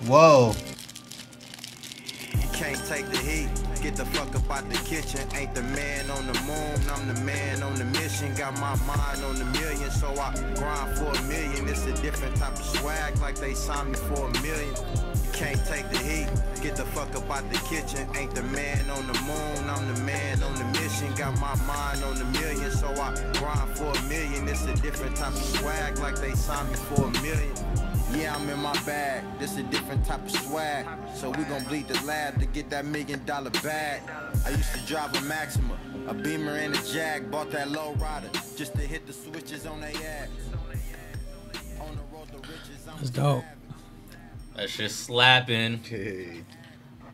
Whoa. You can't take the heat. Get the fuck up out the kitchen. Ain't the man on the moon, I'm the man on the mission. Got my mind on the million, so I grind for $1 million. It's a different type of swag, like they signed me for $1 million. You can't take the heat. Get the fuck up out the kitchen. Ain't the man on the moon, I'm the man on the mission. Got my mind on the million, so I grind for $1 million. It's a different type of swag, like they signed me for $1 million. Yeah, I'm in my bag. This a different type of swag. So we gon' bleed the lab to get that $1 million bag. I used to drive a Maxima, a Beamer and a Jag. Bought that low rider just to hit the switches on they ass. On the road to riches, That's dope. That shit's slapping. Okay.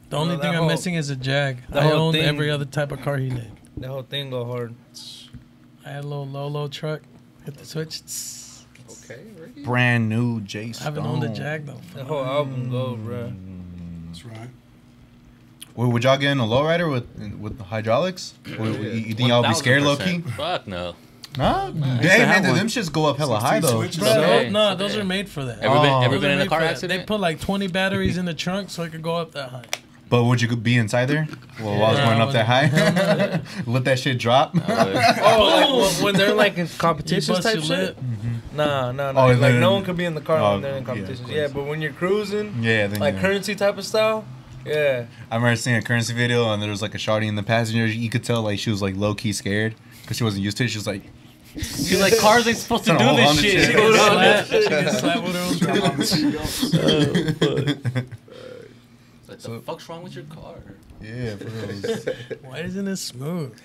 The only thing I'm missing is a Jag. I own every other type of car he did. That whole thing go hard. I had a little Lolo truck. Hit the switch. Okay, ready? Brand new J Stone. I haven't owned a Jag though. That whole album go, bro. That's right. Well, would y'all get in a lowrider with the hydraulics? Or you think y'all be scared, low key? Fuck no. Nah, hey man, them shits go up hella high though. Bro, no, those are made for that. Ever been in a car accident? They put like 20 batteries in the trunk so it could go up that high. But would you be inside there? Well, while I was going up that high? Let that shit drop? Like when they're like in competitions type shit? Nah. Oh, like no one could be in the car when they're in competitions. Yeah, but when you're cruising, then like currency type of style, yeah. I remember seeing a currency video and there was like a shawty in the passenger. You could tell like she was like low key scared because she wasn't used to it. She was like, she's like, cars ain't supposed to do this shit. She can slap with her own. What the fuck's wrong with your car? Yeah, bro. Why isn't it smooth?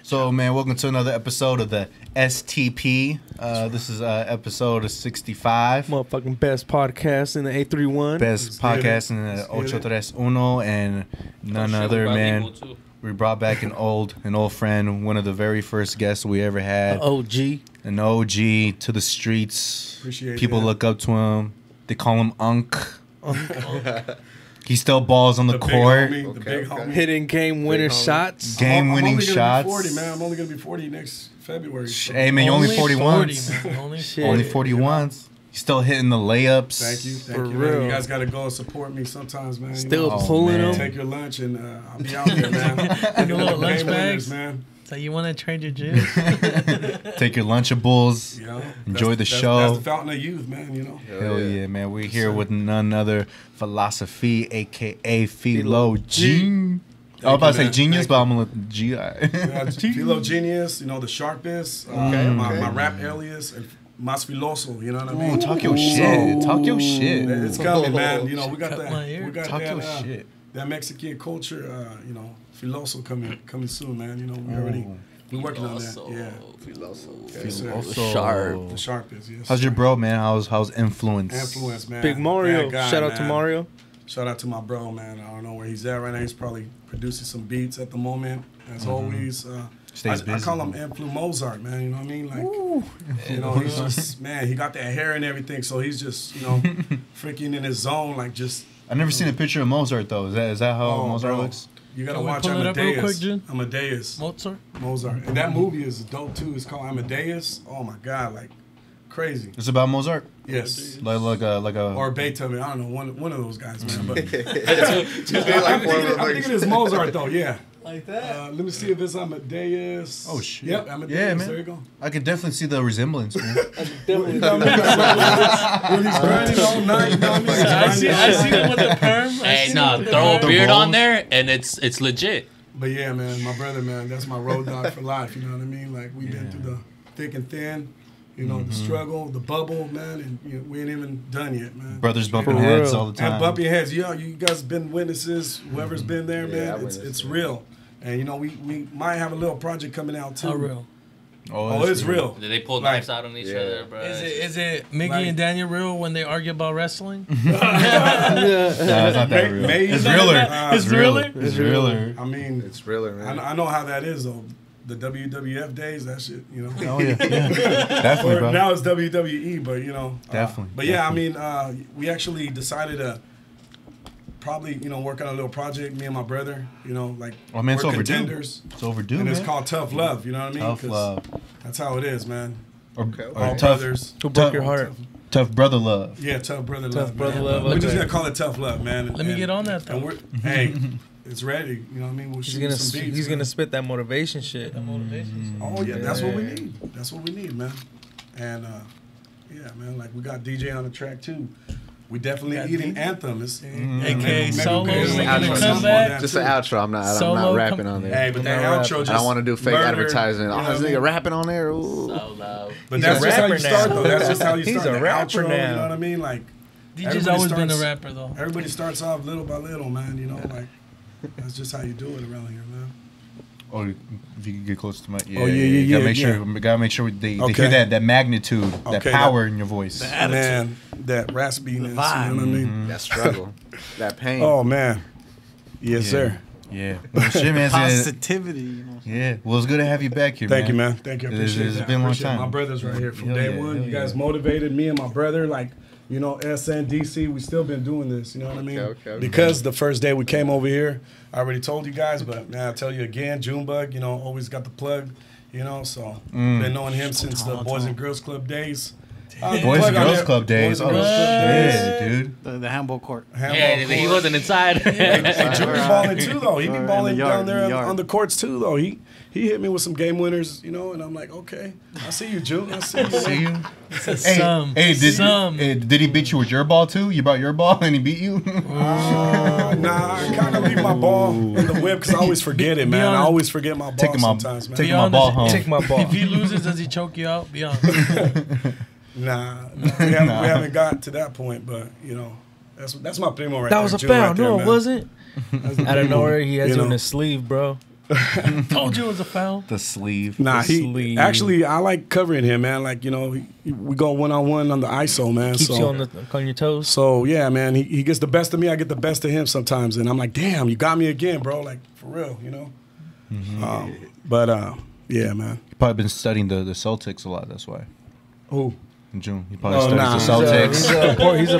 So, man, welcome to another episode of the STP. This is episode 65. Motherfucking best podcast in the 831. Best podcast in the 831. And none other, man. We brought back an old friend, one of the very first guests we ever had. OG. An OG to the streets. Appreciate People that. look up to him. They call him Unk. He still balls on the court. The big homie. Hitting game winner shots. Game-winning I'm shots. only gonna be 40, man. I'm only gonna be 40 next February. So. Hey, man, you only 40 once. Only 40 40 once. You're still hitting the layups. Thank you. For Man. real. You guys gotta go and support me sometimes, man. Still Oh, pulling man. them. Take your lunch and I'll be out there, man. Take a little lunch Game winners, bags. man. So you want to trade your juice? Take your Lunchables. You know, Enjoy the show. That's the fountain of youth, man. You know. Hell yeah, man. We're here with none other Philosophy, a.k.a. Filo G. I was about to say genius, but I'm going to let G.I. Filo Genius, you know, the sharpest. My rap alias, and Mas Filoso, you know what I mean? Ooh, talk your shit. Talk your shit. It's coming, man. You know, we got Cut my ear. that. We got Talk your that, shit. that Mexican culture, you know, Filoso coming soon, man. You know, we're working on that. Yeah. Also, Sharp. The sharpest, yes. how's your bro, man? How's influence? Influence, man. Big Mario. Bad guy, Shout out to man. Mario. Shout out to my bro, man. I don't know where he's at right now. He's probably producing some beats at the moment, as always. Stays I busy. call him Influ Mozart, man. You know what I mean? Like, you know, he's just, man, he got that hair and everything, so he's just, you know, freaking in his zone, like just. I've never seen a picture of Mozart, though. Is that how Mozart bro. looks? You gotta Can we watch pull it up real Amadeus. quick, Jin? Amadeus. Mozart? Mozart. And that movie is dope, too. It's called Amadeus. Oh, my God, like, crazy. It's about Mozart? Yes. Like a... Or Beethoven. I don't know, one of those guys, man. But I'm I'm thinking it's Mozart, though, yeah. Like that? Let me see if it's Amadeus. Oh, shit. Yep, Amadeus. Yeah, man. There you go. I could definitely see the resemblance, man. When he's grinding all night, you know what I mean? I see him with the perm. Hey, no, throw a beard on there and it's legit. But yeah, man, my brother, man, that's my road dog for life, you know what I mean? Like, we've been through the thick and thin, you know, the struggle, the bubble, man, and you know, we ain't even done yet, man. Brothers bumping For heads real. all the time. And bumping heads, you guys been witnesses, whoever's been there, man, it's real. And, you know, we might have a little project coming out, too. How real? Oh, it's real. Did they pull Like- knives out on each other, bro? Is it Miggy and Daniel real when they argue about wrestling? No, it's not that real. It's realer. It's realer? It's realer. I mean, It's realer, man. I know how that is, though. The WWF days, that shit, you know. Oh, yeah. Definitely, Or bro. now it's WWE, but, you know. Definitely, But, yeah, I mean, we actually decided to probably, you know, work on a little project, me and my brother, you know, like, Oh, man, it's we're overdue. contenders. It's overdue, And man. it's called Tough Love, you know what I mean? Tough 'Cause Love. That's how it is, man. Or All tough. brothers. Who broke your heart? Tough brother love. Yeah, tough brother love. Tough brother man. love. We're just gonna call it tough love, man. Let me get on that though. Hey, it's ready. You know what I mean? We'll shoot some beats. He's gonna spit that motivation shit. Oh yeah, that's what we need. That's what we need, man. And yeah, man, like we got DJ on the track too. We definitely eating anthems. AKA Solo. Just an outro. I'm not rapping on there. Hey, but that outro just I don't want to do fake advertising. Oh, this nigga rapping on there. Ooh. So loud. But that's just how you start, though. That's just how you start. He's a rapper outro, now. You know what I mean? Like, DJ's always been a rapper, though. Everybody starts off little by little, man. You know, like that's just how you do it around here, man. Oh, if you can get close to my Gotta make sure they hear that magnitude, that power in your voice. Man, that raspiness. You know what I mean? That struggle, that pain. Oh man, yes sir. Yeah, well, shit, man. Positivity. You know? Yeah, well, it's good to have you back here. Thank you, man. Thank you. I appreciate It's that. been a long time. My brothers right here from day one. You guys motivated me and my brother. Like, you know, SN, DC, we still been doing this. You know what I mean? Okay. Because the first day we came over here, I already told you guys, but now I'll tell you again, Junebug, you know, always got the plug, you know, so been knowing him since the Boys and Girls Club days. Boys and Girls Club days. Boys and Girls Club days. Yeah, dude. The handball court. He wasn't inside. Hey, June be balling too, though. He be balling down there on on the courts too, though. He hit me with some game winners, you know, and I'm like, okay, I see you, June. I see you. See you. Did he beat you with your ball too? You brought your ball and he beat you? Nah, I kind of leave my ball in the whip because I always forget it, man. I always forget my ball sometimes, man. Taking my ball home. Take my ball. If he loses, does he choke you out? Be honest. Nah, we haven't got to that point, but you know, that's my primo right there. That was a June foul. right there, No, man. it wasn't. Out of nowhere, he has You you in know. his sleeve, bro. Told you it was a foul. The sleeve. Nah, sleeve. actually I like covering him, man. Like, you know, we go 1-on-1 on the ISO, man. Keeps so you on your toes. So yeah, man, he gets the best of me. I get the best of him sometimes, and I'm like, damn, you got me again, bro. Like for real, you know. Yeah, man. You've probably been studying the Celtics a lot. That's why. Who? In June, he probably studies the Celtics. He's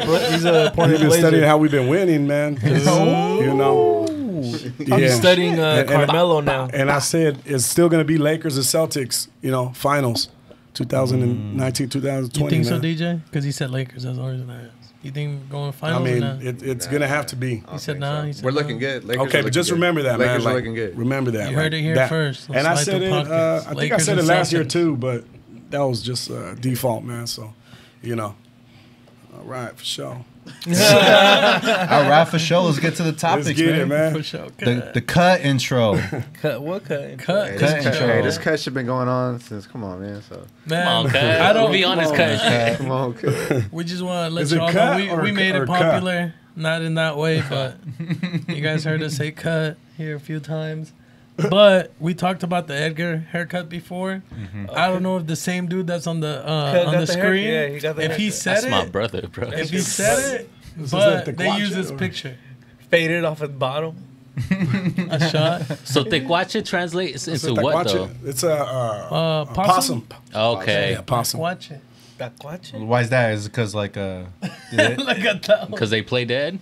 a We've been studying how we've been winning, man. 'Cause, you know. He's studying Carmelo now. And I said it's still going to be Lakers and Celtics, you know, finals, 2019, 2020. You think so, man. DJ? Because he said Lakers. That's the reason I asked. You think going I finals mean, or not? it's going to have to be. He said nah. He said We're no. looking good. Lakers Okay, are but just looking remember good. that, Lakers man. are Like, looking good. remember that. You heard it here first. And I Let's said slide it. the I podcast. think I Lakers said it and last year Celtics. too, but that was just default, man. So, you know. All right, for sure. All right, for sure. Let's get to the topics, Let's get it, man. For sure. The cut intro. Cut what cut? Cut. Hey, this cut should been going on since. Come on, man. So Man, Come on, cut. I don't. Be honest, cut. come on, cut. We just want to let Is it y'all cut know or we made or it cut? popular. Not in that way, but you guys heard us say cut here a few times. But we talked about the Edgar haircut before. I don't know if the same dude that's on the screen, Yeah, he got the if he haircut. said That's it, my brother, bro. if he said it, Is but that the they use Quacha this or- picture, Faded off at the bottom. a shot, So tequache translates into what Watch though? it. It's a possum. possum. Okay, Yeah, possum. Watch it, Why is that? Is it because like like a towel. because they play dead.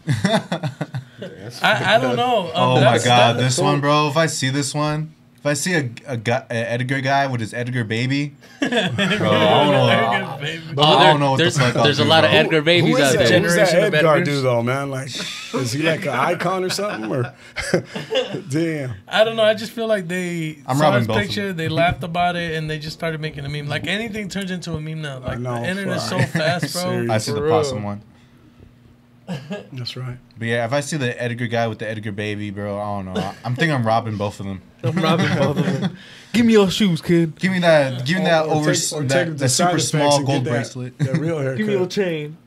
I don't know. Oh my That's- God, that- this one, bro. If I see this one, if I see a Edgar guy with his Edgar baby, bro, I don't know. Edgar, baby. I don't know what the fuck I'll There's a do, lot of bro. Edgar babies Who is out that? there. Who's that Generation of Edgar Edgars. dude though, man? Like, is he like an icon or something? Or damn. I don't know. I just feel like they I'm saw robbing his both of picture, them. they laughed about it, and they just started making a meme. Like anything turns into a meme now. Like know, the internet's so fuck. fast, bro. Serious. I see the For real. possum one. That's right. But yeah, if I see the Edgar guy with the Edgar baby, bro, I don't know. I'm thinking I'm robbing both of them. I'm robbing both of them. Give me your shoes, kid. Give me that Or take that the side super effects small and get gold that- bracelet. That real haircut. Give me your chain.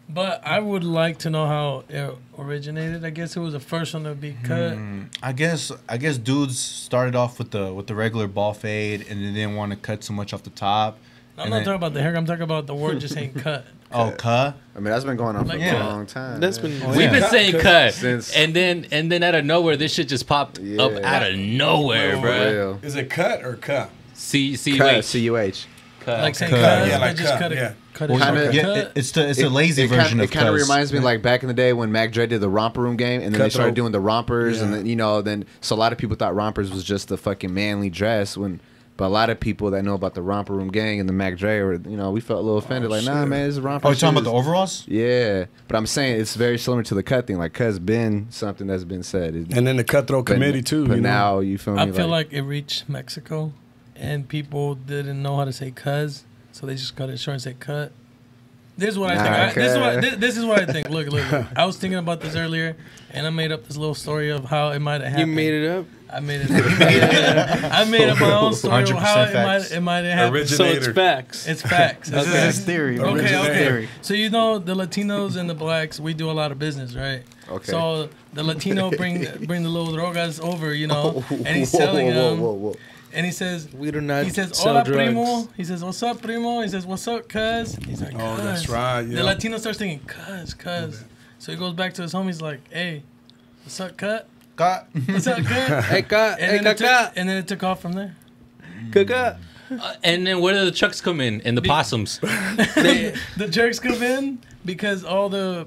But I would like to know how it originated. I guess it was the first one to be cut. I guess dudes started off with the regular ball fade and they didn't want to cut so much off the top. I'm And not then- talking about the hair. I'm talking about the word just saying cut. Oh, cut. I mean, that's been going on for Like, a yeah. long time. That's man. been. We've been saying cut, Since- and then out of nowhere, this shit just popped Yeah. up out of nowhere, For bro. real. Is it cut or cut? Cut, C-U-H. Like saying Cut. cut. Yeah, like just cut, cut it. yeah. Cut it. Kinda- short. Yeah, Cut. it's the lazy version of It kind of cuz. reminds me like back in the day when Mac Dre did the Romper Room game, and then they started Cutthroat. doing the rompers, and Yeah. then so a lot of people thought rompers was just the fucking manly dress when But a lot of people that know about the Romper Room Gang and the Mac Dre, or we felt a little offended. Nah, man, this is Romper. Oh, you're talking about the overalls? Yeah, but I'm saying it's very similar to the cut thing. Like, cuz been something that's been said. And then the Cutthroat Committee too. But now you feel me? I feel like it reached Mexico, and people didn't know how to say cuz, so they just cut it short and say cut. This is what I think. This is what I think. Look. I was thinking about this earlier, and I made up this little story of how it might have happened. You made it up? I made it up. I made up my own story of how it might have happened. So it's facts. It's facts. This is his theory. Okay. So the Latinos and the blacks, we do a lot of business, right? Okay. So the Latino bring the little drogas over, and he's selling them. And he says, "We do not." He says, sell "Hola, drugs. primo." He says, "What's up, primo?" He says, "What's up, cuz?" He's like, "Oh, cuz." that's right." Yeah. The Latino starts thinking, "Cuz." So he goes back to his homies like, "Hey, what's up, cut? What's up, cut? Hey, cut. Hey, cut. And then it took off from there. Cut. And then where do the trucks come in? And the possums? The jerks come in because all the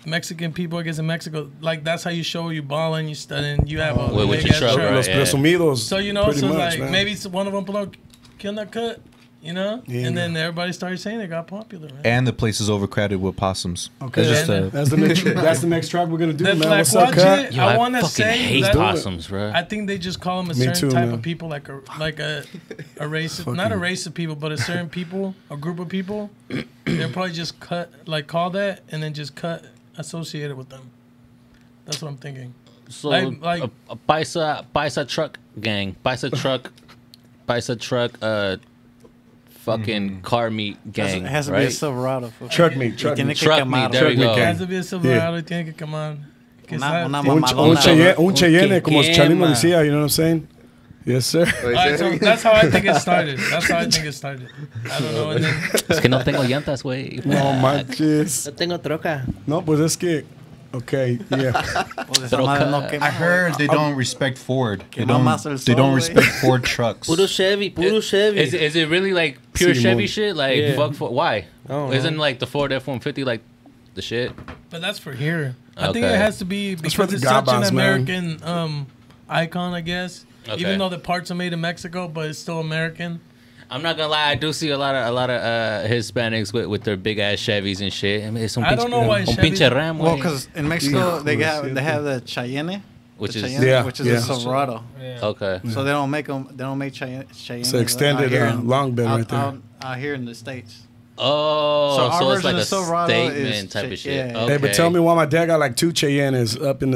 Mexican people, I guess, in Mexico, like, that's how you show you balling, you studying, you have a with your truck, right? Los presumidos. So, so much, like, maybe one of them pull up, kill that cut, and then everybody started saying it got popular, man. And the place is overcrowded with possums. Okay, that's the next track we're gonna do, man. Like, what's up, cut? I want to say hate that possums, bro. I think they just call them a certain type of people, like a race, not a race of people, but a certain people, a group of people. They'll probably just call that, and then just cut associated with them. That's what I'm thinking. So like a paisa truck gang, paisa truck, fucking car meat gang. It has to be a Silverado. Truck meat. There we go. It has to be a Silverado. Tiene que come on. Un Cheyenne, como Chalino decía, you know what I'm saying? Yes, sir. Right, so that's how I think it started. I don't know. And then, Es que no tengo llantas, güey. No manches. No tengo troca. No, pues es que. Okay, yeah. I heard they don't respect Ford. They don't respect Ford trucks. Puro Chevy. Is it really like pure Chevy shit? Like, fuck Ford? Why? Isn't know. like the Ford F-150 like the shit? But that's for here. I think it has to be because it's such an American icon, I guess. Okay. Even though the parts are made in Mexico, but it's still American. I'm not gonna lie, I do see a lot of Hispanics with their big ass Chevys and shit. I mean, I don't know why Chevy. Well, because in Mexico they have the Cheyenne, which is a Silverado. Yeah. Okay. So they don't make them. They don't make Cheyenne. It's extended long bed right there. Out here in the States. Oh, so it's like a statement type of shit. Yeah. Okay. Hey, but tell me why my dad got like 2 Cheyennes up in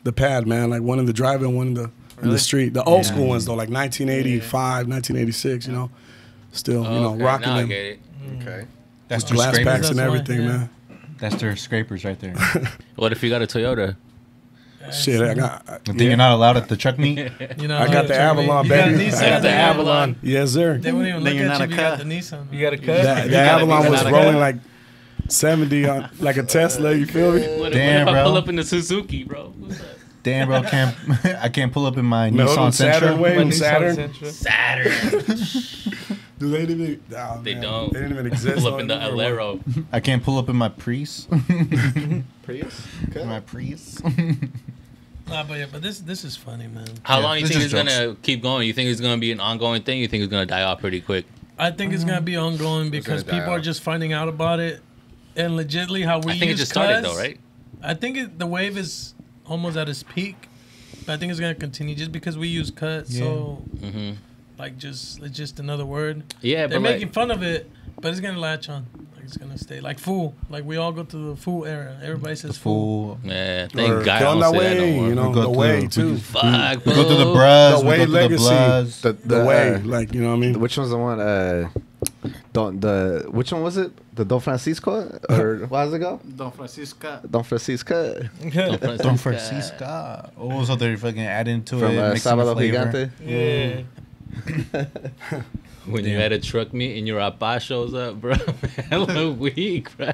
the pad, man. Like one in the driveway and one in the street. The old school ones though, like 1985, 1986. Still, rocking them. I get it. Okay. That's their glass packs and everything, man. That's their scrapers right there. What if you got a Toyota? Shit, I got. I think you're not allowed at the truck meet. I got the Avalon, baby. I got the Avalon. Yes, sir. They wouldn't even look at you. You got the Nissan. You got a cut. The Avalon was rolling like 70 on like a Tesla. You feel me? Damn, bro. Pull up in the Suzuki, bro. Damn, bro, I can't pull up in my Nissan Sentra. Saturn. Do they even? Oh, they don't. They didn't even exist. Pull up in the Alero. I can't pull up in my Prius. Prius? Okay. My Prius. But this is funny, man. How long do you think it's gonna keep going? You think it's gonna be an ongoing thing? You think it's gonna die off pretty quick? I think it's gonna be ongoing because people are just finding out about it, and legitly how we. I think it just started though, right? I think the wave is almost at its peak. But I think it's gonna continue just because we use cut. Yeah. So, like, it's just another word. Yeah, they're making fun of it, but it's gonna latch on. Like, it's gonna stay like fool. Like we all go to the fool era. Everybody says fool. Yeah, thank God I don't say that no more. The way too. Fuck. We go to the bras. The way we go legacy. To the way, like, you know what I mean. Which one's the one? Which one was it? The Don Francisco, or how does it go? Don Francisco. Don Francisco. Don Francisco. Oh, so they're fucking adding to from it. From Sábado Gigante. Yeah. When you had a truck meet and your apa shows up, bro, hella weak, bro.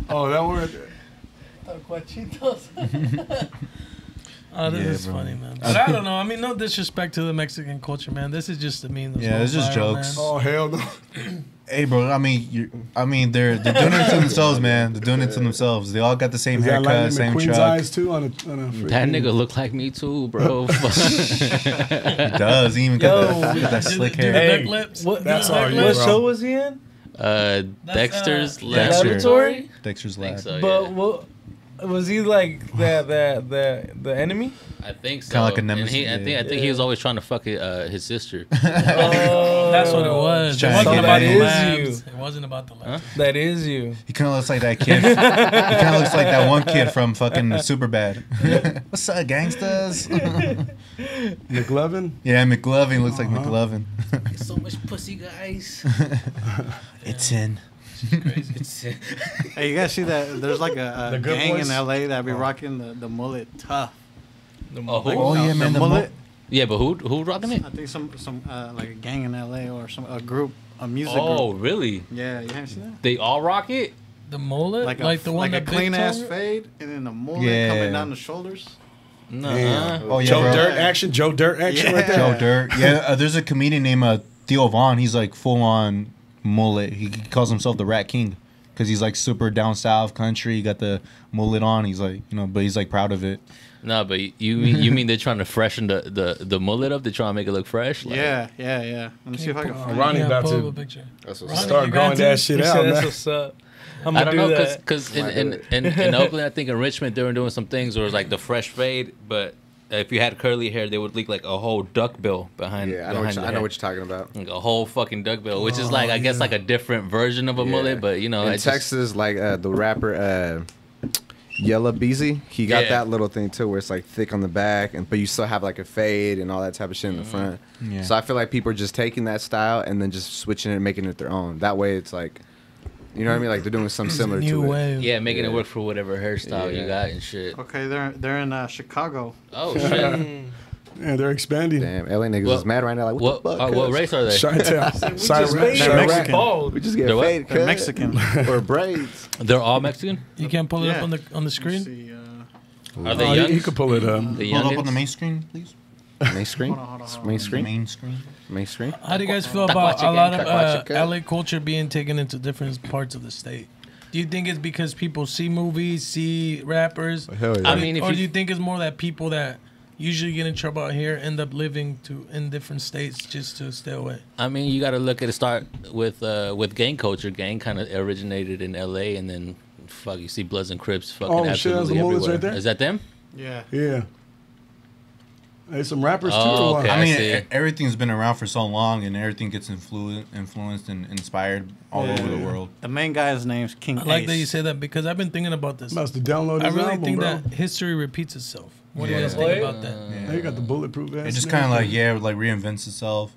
Oh, that word. Oh, this is funny, man. But I don't know. I mean, no disrespect to the Mexican culture, man. This is just a meme. Yeah, it's just jokes. Man. Oh, hell no. Hey, bro. I mean, they're doing it to themselves, man. They're doing it to themselves. They all got the same haircut, same Queen's truck. eyes too on a That nigga look like me too, bro. He does. He even got that slick hair. Hey, lips. That's all all. What show was he in? Dexter's Laboratory. Dexter's Lab. So, But yeah. what was he like? The enemy? I think so. Kinda like a And nemesis, I think he was always trying to fuck his sister. That's what it was. It Trying wasn't to about get the it. labs. It wasn't about the labs. That is you. He kind of looks like that kid. He kind of looks like that one kid from fucking Superbad. What's up, gangsters? McLovin. Yeah, McLovin looks like McLovin. So much pussy, guys. It's in. Hey, you guys see that? There's like a Good gang Boys? in LA that be rocking the mullet tough. Oh yeah, man. The mullet. Yeah, but who rocking it? I think some like a gang in LA or a group, a music Oh, group. really? Yeah, you haven't seen that? They all rock it? The mullet, Like the one like a that Big clean ass told me? fade and then the mullet Yeah. coming down the shoulders. Nuh-uh. Oh yeah, Joe bro. Dirt action. Joe Dirt action right there. Joe Dirt. Yeah, there's a comedian named Theo Vaughn. He's like full on mullet. He calls himself the Rat King because he's like super down south country. He got the mullet on. He's like, but he's like proud of it. No, but you mean they're trying to freshen the mullet up? They're trying to make it look fresh? Like, Yeah. Let me see if I can find Ronnie it. about pull to- up a picture. That's what's Ronnie, up. Start you growing got that to? shit He out, said that's man. what's up. I'm I gonna don't do know, that. because in Oakland, I think in Richmond, they were doing some things where it was like the fresh fade, but if you had curly hair, they would look like a whole duck bill behind. Yeah, behind the I head. know what you're talking about. Like a whole fucking duck bill, which is like I guess like a different version of a mullet, but in it's Texas, like the rapper Yella Beezy, he got that little thing too, where it's like thick on the back, but you still have like a fade and all that type of shit in the front. Yeah. So I feel like people are just taking that style and then just switching it and making it their own. That way, it's like, you know what I mean? Like they're doing something similar New to it. wave. yeah, making it work for whatever hairstyle you got and shit. Okay, they're in Chicago. Oh shit! Yeah, they're expanding. Damn, LA niggas Well, is mad right now. Like, what the fuck? what cuz? race are they? Chi-town. They're Mexican. We just get They're what? fade, They're cuz. Mexican. Or braids. They're all Mexican. You can't pull it Yeah. up on the screen. See, Are they Oh, young? you could pull it up. The Pull it up on the youngins? main screen, please. Main screen? hold on. Main The screen? main screen. Main screen? How do you guys feel Taco about a chicken, lot taco of chicken. LA culture being taken into different parts of the state? Do you think it's because people see movies, see rappers? Hell yeah. I mean, if or you- do you think it's more that people that usually get in trouble out here end up living in different states just to stay away? I mean, you got to look at it. Start with gang culture. Gang kind of originated in L.A. and then fuck, you see Bloods and Crips fucking Oh, shit, that's absolutely the mullets everywhere. right there? Is that them? yeah. Yeah. Hey, some rappers too. Oh, or what? okay. I mean, see. everything's been around for so long, and everything gets influenced and inspired all over the world. The main guy's name's King I like Ace. that you say that because I've been thinking about this. Must have downloaded I his really album, think bro. that history repeats itself. What do you Yeah. guys think about that? Hey, you got the bulletproof vest. It just and kind of everything. like reinvents itself.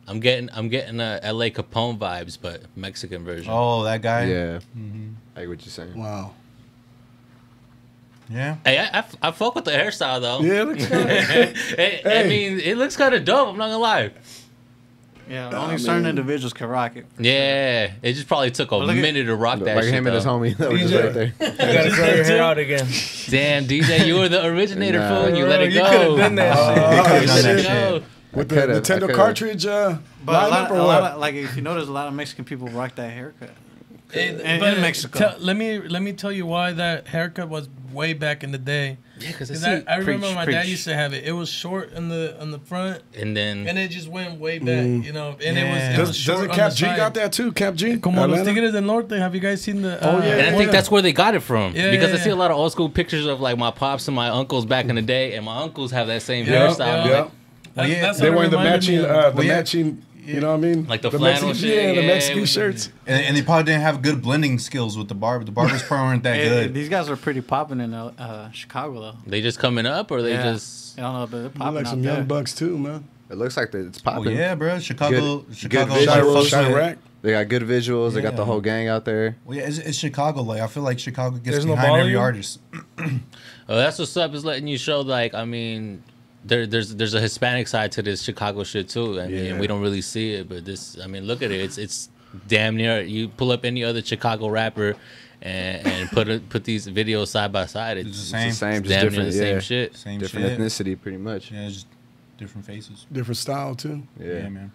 I'm getting L.A. Capone vibes, but Mexican version. Oh, that guy. Yeah. I get what you're saying. Wow. Yeah. Hey, I fuck with the hairstyle though. Yeah, it looks kind of. I mean, it looks kind of dope. I'm not gonna lie. Yeah, only certain individuals can rock it. Yeah, it just probably took a look at- minute to rock that Like shit. him and his though. homie that was just DJ. right there. You gotta grow your hair out again. Damn, DJ, you were the originator, Nah. fool, and you let it You go. could have done that shit. They could've You done let that it shit. go. With the could've- I Nintendo could've. cartridge But lineup or what? like if you notice, a lot of Mexican people rock that haircut. In Mexico. let me tell you why that haircut was way back in the day. Yeah, because I remember my dad preach. used to have it. It was short on the front, and then and it just went way back. You know, and it was short Doesn't on Cap the G side. got that too? Cap G? Como los Atlanta? Tigres del Norte. Have you guys seen the? Oh, yeah. and I think that's where they got it from. Yeah, because yeah, I see yeah. a lot of old school pictures of like my pops and my uncles back in the day, and my uncles have that same Yeah, hairstyle. yeah. I'm Yeah. like, That's They what it wearing the reminded me matching, of. matching. You know what I mean? Like the Mexican, flannel shit, the yeah, Mexican with the- shirts. And they probably didn't have good blending skills with the barber. The barbers probably weren't that Hey, good. these guys are pretty popping in Chicago though. they just coming up, or they Yeah. just I don't know, but they're Look popping like out some there. young bucks too, man. It looks like it's Oh popping. yeah, bro. Chicago. Good Chicago. visuals. like, Chirac, fucks with- Chirac. They got good visuals. They got the Yeah. whole gang out there. Well, yeah, it's Chicago. Like I feel like Chicago gets There's no behind every volume? artist. Oh, that's what's up. Is letting you show like I mean, there's a Hispanic side to this Chicago shit too. I mean, Yeah. we don't really see it, but this. I mean, look at it. It's damn near. You pull up any other Chicago rapper, and put these videos side by side. It's It's the It's same. the same, just damn near different. the same Yeah. shit. Same Different shit. ethnicity, pretty much. Yeah, it's just different faces. Different style too. Yeah. Yeah, man.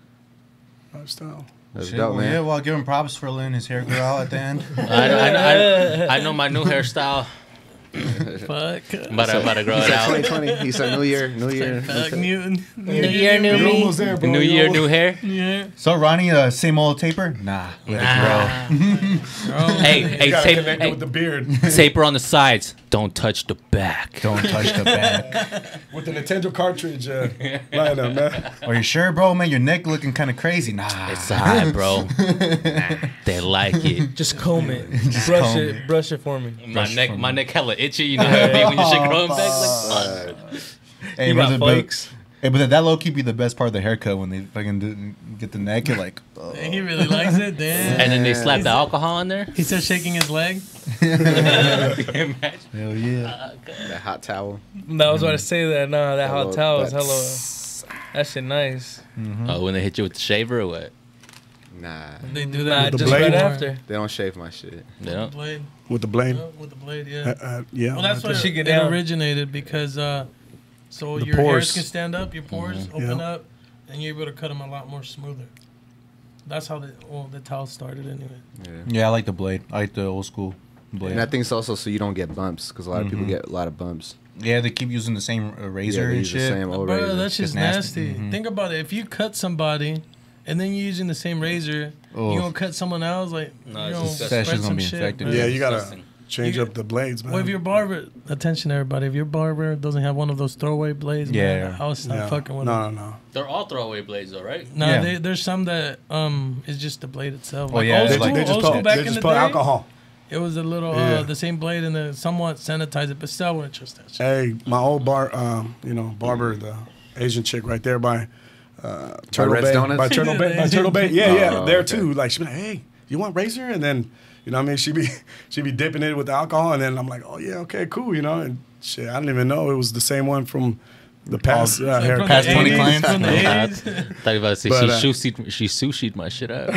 Lifestyle. That's Shit, dope, well, man. yeah, well, I'll give him props for letting his hair grow out at the end. I know my new hairstyle. Fuck. But I'm about to grow He it said out. 2020. He said New Year. Fuck Newton. New year, new me. Almost there, bro. New year, new hair. Yeah. So, Ronnie, same old taper? Nah, let it Hey, You gotta tape, connect it with the beard. taper on the sides. Don't touch the back. grow. Don't touch the back. With the Nintendo cartridge lineup, man. Are you sure, bro? Man, your neck looking kind of crazy. Nah. It's alright, bro. They like it. Just comb it. Brush it for me. My neck hella itchy. You know how it be when your shit growing back. Like, fuck. Hey, You got but flakes. that low key be the best part of the haircut when they fucking get the neck. You're like, oh. He really likes it. Damn. And then they slap the alcohol in there. He starts shaking his leg. Imagine. Hell yeah. That hot towel. No, I was about to say that. Nah, that hot Hello, towel is that's- hella. That shit nice. Oh, when they hit you with the shaver or what? Nah, They do Nah, that the just blade? right after. they don't shave my shit. They With the don't. blade. With the blade. With the blade, yeah. Yeah. Well, that's right where She get it down. originated because so The your pores. hairs can stand up, your pores open Yeah. up, and you're able to cut them a lot more smoother. That's how the towel started anyway. Yeah, I like the blade. I like the old school blade. And I think it's also so you don't get bumps because a lot of people get a lot of bumps. Yeah, they keep using the same razor Yeah, they and use the shit. same old Bro, razor. that's just It's nasty. nasty. Think about it. If you cut somebody and then you're using the same razor, Oh. you gonna cut someone else, like No, you it's know, disgusting. spread That shit's some gonna be shit. infected. bro. Yeah, you gotta Disgusting. change You- up the blades, man. Well, if your barber, attention everybody, if your barber doesn't have one of those throwaway blades, Yeah. man, I would stop yeah. fucking with them. No. They're all throwaway blades, though, right? No, Yeah. there's some that is just the blade itself. Oh, Like yeah, old they school, They just old school put, back they in just the put day, alcohol. it was a little Yeah. the same blade and the somewhat sanitize it, but still I wouldn't trust that shit. Hey, my old barber, the Asian chick right there by Turtle Red's Bay. Donuts? By Turtle Bay. By Turtle Bay. Yeah, Oh, there okay. too. Like she be like, hey, you want razor? And then, you know what I mean? She be dipping it with alcohol, and then I'm like, oh yeah, okay, cool, you know. And shit, I didn't even know it was the same one from the past hair. From past the 20 80s, clients? From the I 80s. thought you were about to say But, she sushi'd my shit up.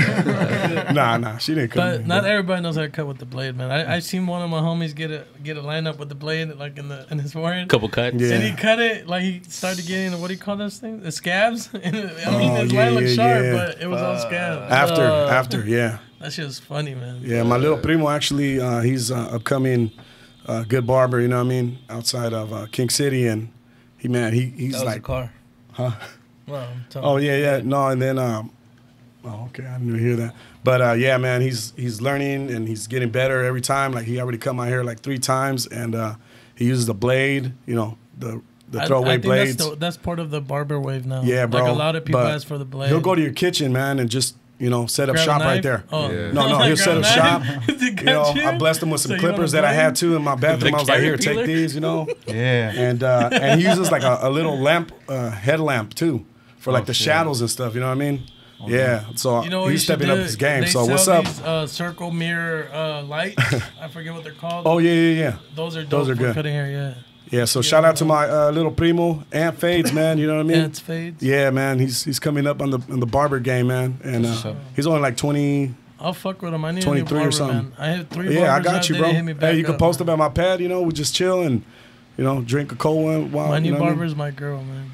Nah, she didn't cut But me. not everybody knows how to cut with the blade, man. I've seen one of my homies get a line up with the blade like in his forehead. Couple cuts. Yeah. And he cut it like he started getting what do you call those things? The scabs. And I mean, Oh, his yeah, line looked yeah, sharp, yeah. but it was all scabs. After, yeah. That shit was funny, man. Yeah, my little primo actually, he's upcoming good barber, you know what I mean, outside of King City, and he's That was like, a car. huh? No, I'm telling Oh yeah, no, and then oh okay, I didn't hear that, but yeah, man, he's learning and he's getting better every time. Like he already cut my hair like 3 times, and he uses the blade, you know, the throwaway I think blades. that's part of the barber wave now. Yeah, bro. Like a lot of people but ask for the blade. He'll go to your kitchen, man, and just set up Grab a shop right knife? there. Oh. Yeah. No, he'll set up shop. To You know, cut you? I blessed him with So some you want clippers a that I blade? had too in my bathroom. I was like, carrot here, peeler? take these, you know. Yeah. And he uses like a little lamp, headlamp too, for like the shit. shadows and stuff. You know what I mean? Yeah. So You know what he's you should stepping up do? his game. They So what's sell up? These, circle mirror lights. I forget what they're called. Oh yeah. Those are dope those are for good. cutting hair. Yeah. Yeah. So shout out to my little primo, Ant Fades, man. You know what I mean? Ants fades. Yeah, man. He's coming up on the barber game, man. And he's only like 20. I'll fuck with him. I need a new 23 or barber, something. man. I have 3 Yeah, I barbers got out you, there. bro. They hit me back Hey, you can up, post man. up at my pad. You know, we just chill and drink a cold one while My you new know what I mean? barber's my girl, man.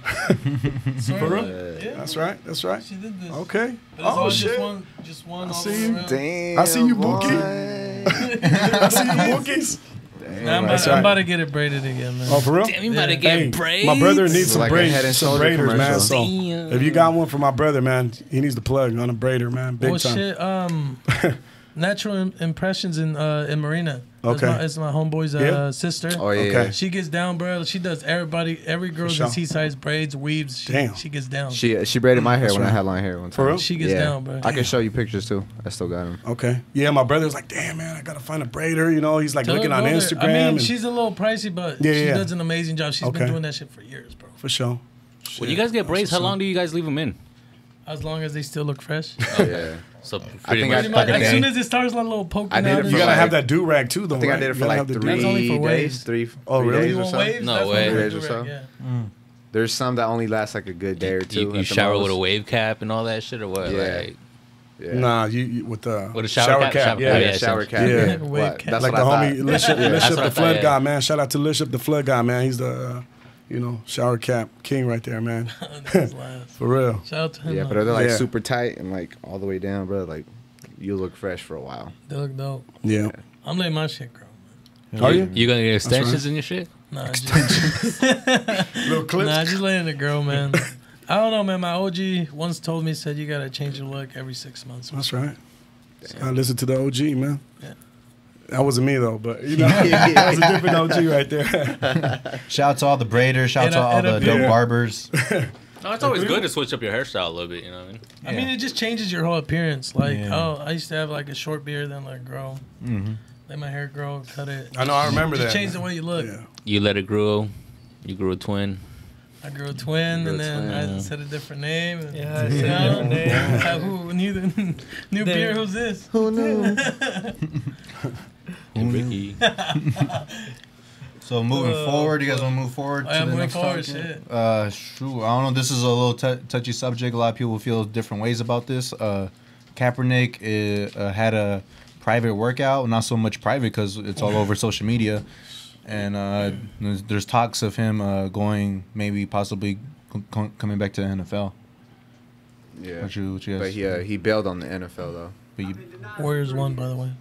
For real? Yeah. That's right. That's right. She did this. Okay. But it's Oh all shit. Just one. I all see the you. way around. Damn. I see you, boy. Bookie. I see you, bookies. Nah, That's I'm right. about to get it braided again, man. Oh, for real? Damn, you about to Yeah. get Hey, braids. my brother needs some Like a braids, Head and some Shoulder braiders, man. commercial. So if you got one for my brother, man, he needs to plug on a braider, man, big Well, time. shit. Natural Impressions in Marina. Okay. It's my homeboy's Yeah? sister. Oh yeah. Okay. She gets down, bro. She does every girl sure. that seasize braids, weaves. Damn. She gets down. She braided my hair when I right. had long hair one time. For real? She gets down, bro. I can show you pictures too. I still got them. Okay. Yeah, my brother was like, damn, man, I got to find a braider. You know, he's like Tell her looking on go there. Instagram. I mean, and- she's a little pricey, but Yeah, she yeah. does an amazing job. She's Okay. been doing that shit for years, bro. for sure. When you guys get braids, how long do you guys leave them in? As long as they still look fresh. Oh yeah. So I think Pretty much, a as day. soon as it starts like a little poking I did out. it or for You got to something. have that do-rag too, though, I think I right? did it You for gotta like have the 3 That's only for days, waves. 3 Oh, really? days You or want so. waves? No That's way. only for 3 days or direct, so. yeah. There's some that only last like a good day or two. You at the shower most. with a wave cap and all that shit, or what? Yeah. Like, Yeah. Nah, you with the With a shower cap? Yeah, Yeah, Yeah, shower same. cap. Yeah. Yeah. Wave What? cap. That's like what the I homie thought. Liship that's the what I flood thought, guy, yeah. man. Shout out to Liship the flood guy, man. He's the You know, shower cap king right there, man. That's last. For real. Shout out to him. Yeah, though. but they're like Yeah. super tight and like all the way down, bro. Like you look fresh for a while. They look dope. Yeah. I'm letting my shit grow. Are you? You gonna get extensions in your shit? Nah, just, Little clips. nah, just letting it grow, man. I don't know, man. My OG once told me, said you gotta change your look every 6 months. That's right. I listen to the OG, man. Yeah. That wasn't me though, but you know, that was a different OG right there. Shout out to all the braiders. Shout out to all the dope barbers. No, it's always good to switch up your hairstyle a little bit. You know what I mean? I mean, it just changes your whole appearance. Like, Yeah. I used to have like a short beard, then let it grow. Mm-hmm. Let my hair grow, cut it. I know, I remember Just that. change the way you look. Yeah. You let it grow. You grew a twin. I grew a twin, Grew a and then I twin. said a different name. And, Yeah, I said a different name. Who new beard? Who's this? Who knew? And Ricky. So moving forward, you guys want to move forward I to am the moving next forward. topic? Shit. Shoot, I don't know. This is a little touchy subject. A lot of people feel different ways about this. Kaepernick had a private workout, not so much private because it's all over social media, and there's talks of him going, maybe possibly coming back to the NFL. Yeah. What you But guys? he bailed on the NFL though. But you, Warriors won, by the way.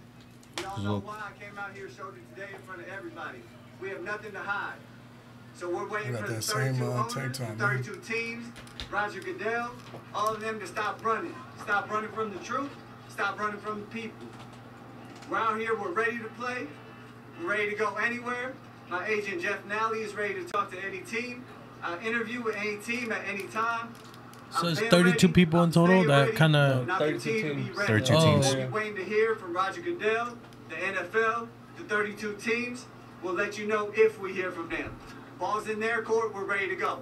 Y'all know why I came out here showed it today in front of everybody. We have nothing to hide. So we're waiting I got for the that same, 32 tank owners, top, man. 32 teams, Roger Goodell, all of them to stop running. Stop running from the truth. Stop running from the people. Around here, we're ready to play. We're ready to go anywhere. My agent, Jeff Nally, is ready to talk to any team. Interview with any team at any time. So I'm it's been 32 ready. people in I'm total staying that ready. kind of. Not 32 the team to be teams. ready. 32 teams. We'll be waiting to hear from Roger Goodell, the NFL, the 32 teams. We'll let you know if we hear from them. Ball's in their court. We're ready to go.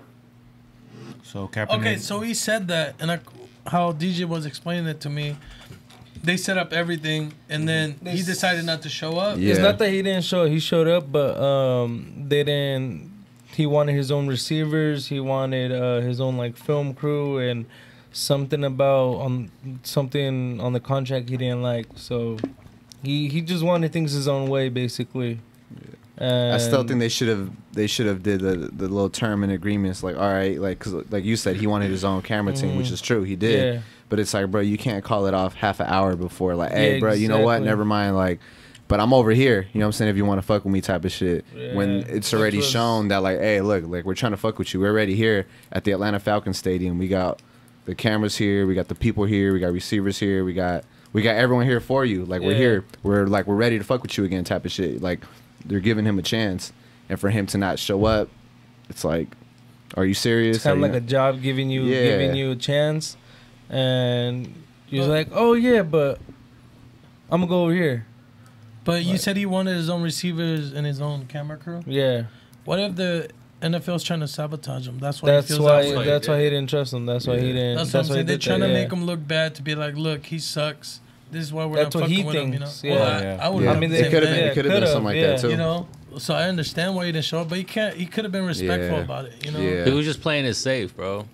so Kaepernick. Okay, so he said that, and how DJ was explaining it to me, they set up everything, and then he decided not to show up. Yeah. It's not that he didn't show. He showed up, but they didn't. He wanted his own receivers. He wanted his own like film crew and something about something on the contract he didn't like. So he just wanted things his own way, basically. I still think they should have did the little term and agreements like, all right, like, cause like you said, he wanted his own camera team, which is true, he did. Yeah. But it's like, bro, you can't call it off half an hour before, like, hey, Yeah, bro, you know what? exactly. Never mind, like, but I'm over here. You know what I'm saying? If you want to fuck with me, type of shit. Yeah, when it's already that's what's- shown that, like, hey, look, like, we're trying to fuck with you. We're already here at the Atlanta Falcons Stadium. We got the cameras here. We got the people here. We got receivers here. We got everyone here for you. Like, we're Yeah. here. We're ready to fuck with you again, type of shit. Like, they're giving him a chance. And for him to not show up, it's like, are you serious? It's kind of Are like you a job giving you a chance, and you're But- like, oh yeah, but I'm gonna go over here. But you said he wanted his own receivers and his own camera crew. Yeah, What if the NFL's trying to sabotage him? That's why that's he feels why. that way. That's why he didn't trust him. That's why he didn't. That's what I'm why he saying. They're did trying that, to yeah. make him look bad to be like, look, he sucks. This is why we're That's not what he fucking with him. You know. thinks, Well, yeah. I would. Yeah. have I mean, the they same could have thing, been. It could have been something like that too. You know. So I understand why he didn't show up, but he could have been respectful Yeah. about it. You know. Yeah. He was just playing it safe, bro.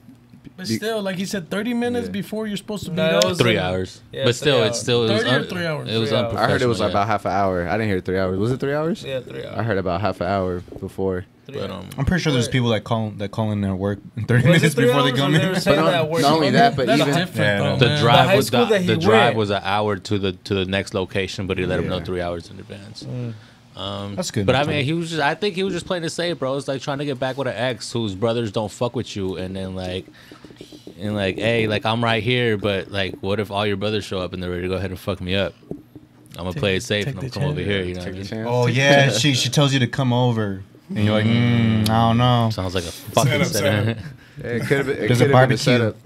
But still, like he said, 30 minutes Yeah. before you're supposed to be No, it up. was 3 in- hours. Yeah, But still, 3 it's still. 30 or 3 hours? It was 3 hours. unprofessional. I heard it was yeah. about half an hour. I didn't hear 3 hours. Was it 3 hours? Yeah, 3 hours. I heard about half an hour before. But, I'm pretty sure there's people that call in their work 30 Was it minutes 3 before they hours come or in. they were saying But that not only that, but That's even different, Yeah. though, the man. drive high was school that he the drive went. was an hour to the next location, but he let him know Yeah. 3 hours in advance. That's good. But I mean, I think he was just playing it safe, bro. It's like trying to get back with an ex whose brothers don't fuck with you, and then like, hey, like I'm right here, but like, what if all your brothers show up and they're ready to go ahead and fuck me up? I'm gonna play it safe take and I'm the gonna come over chance. here. You know what I Take a mean? chance. Oh yeah, she tells you to come over, and you're like, I don't know. Sounds like a fucking Setup. Yeah, it could have been. It There's a could have been a barbecue. setup.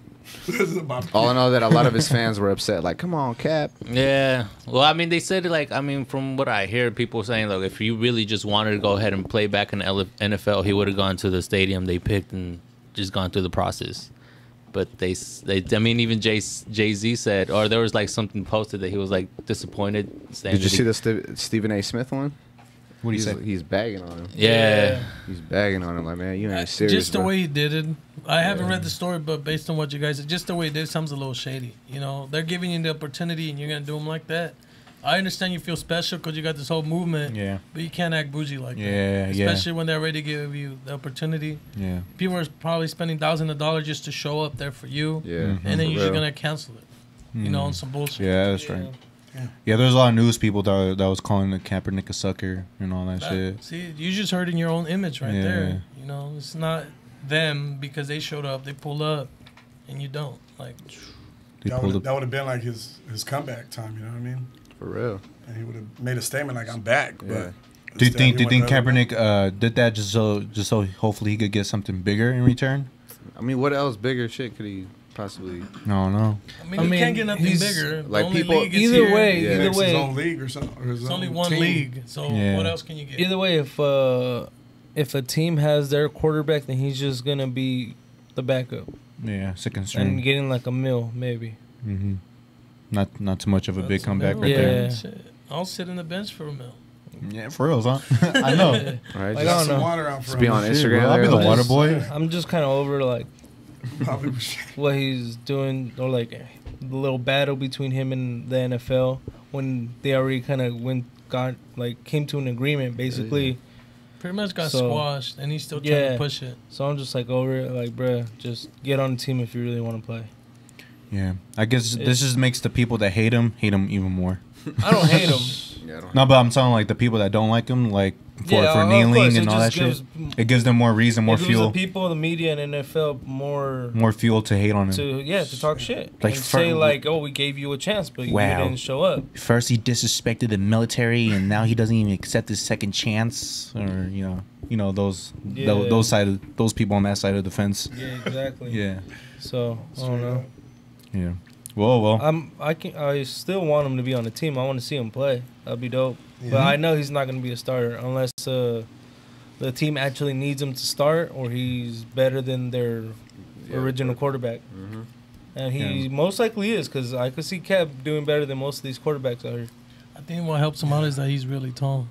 All in all, that a lot of his fans were upset. Like, come on, Cap. Yeah. Well, I mean, they said it like, I mean, from what I hear, people saying, like, if you really just wanted to go ahead and play back in the NFL, he would have gone to the stadium they picked and just gone through the process. But I mean, even Jay-Z said, or there was like something posted that he was like disappointed. Did you see the Stephen A. Smith one? What do you say? He's bagging on him. Yeah. He's bagging on him. Like, man, you ain't serious. Just the bro. way he did it. I haven't read the story, but based on what you guys said, just the way it did sounds a little shady. You know, they're giving you the opportunity and you're going to do them like that. I understand you feel special because you got this whole movement. Yeah. But you can't act bougie like that. Yeah, Especially when they're ready to give you the opportunity. Yeah. People are probably spending thousands of dollars just to show up there for you. Yeah. And then For you're just real. gonna cancel it. You know, on some bullshit. Yeah, that's right. Yeah, there's a lot of news people that was calling the Kaepernick a sucker and all that shit. See, you just hurting your own image right Yeah. there. You know, it's not them because they showed up, they pulled up, and you don't. Like, They That pulled would up. have been like his comeback time. You know what I mean? For real. And he would have made a statement like, "I'm back." Yeah. But Do you think instead, he went the other way. Kaepernick did that just so hopefully he could get something bigger in return? I mean, what else bigger shit could he possibly? No. I mean, you can't get nothing he's- bigger. like, The only people- league is Either here. way, Yeah. either Makes his way, own league or something. Or his It's only own one team. league. So Yeah. what else can you get? either way, if a team has their quarterback, then he's just gonna be the backup Yeah, second and string. getting like a mil maybe. Mm-hmm. Not too much of a big That's comeback a right mil. there. Yeah. Shit. I'll sit in the bench for a mil. Yeah, for real, huh? I know. Right. Like, Just, I Got don't some know. water out for just be him. on Shit, Instagram. bro, I'll be there, the like- water boy. I'm just kind of over like Probably- what he's doing, or like the little battle between him and the NFL when they already kind of came to an agreement basically. Pretty much got So, squashed, and he's still trying yeah. to push it. So I'm just like over it, like, bruh, just get on the team if you really want to play. Yeah, I guess this just makes the people that hate him even more. I don't hate him. Yeah, I don't No, but I'm telling like the people that don't like him, like for Yeah, of kneeling course, and it all that just shit. It gives them more reason, more It gives fuel, the people, the media, and NFL more more fuel to hate on him. to talk shit. Like, And say fir- like, oh, we gave you a chance, but Wow. you didn't show up. First he disrespected the military, and now he doesn't even accept his second chance, or those Yeah. those people on that side of the fence. Yeah, exactly. Yeah, So I don't know. yeah. Well. I still want him to be on the team. I want to see him play. That'd be dope. Yeah. But I know he's not going to be a starter unless the team actually needs him to start or he's better than their original quarterback. Mm-hmm. And he most likely is because I could see Cap doing better than most of these quarterbacks out here. I think what helps him out is that he's really tall.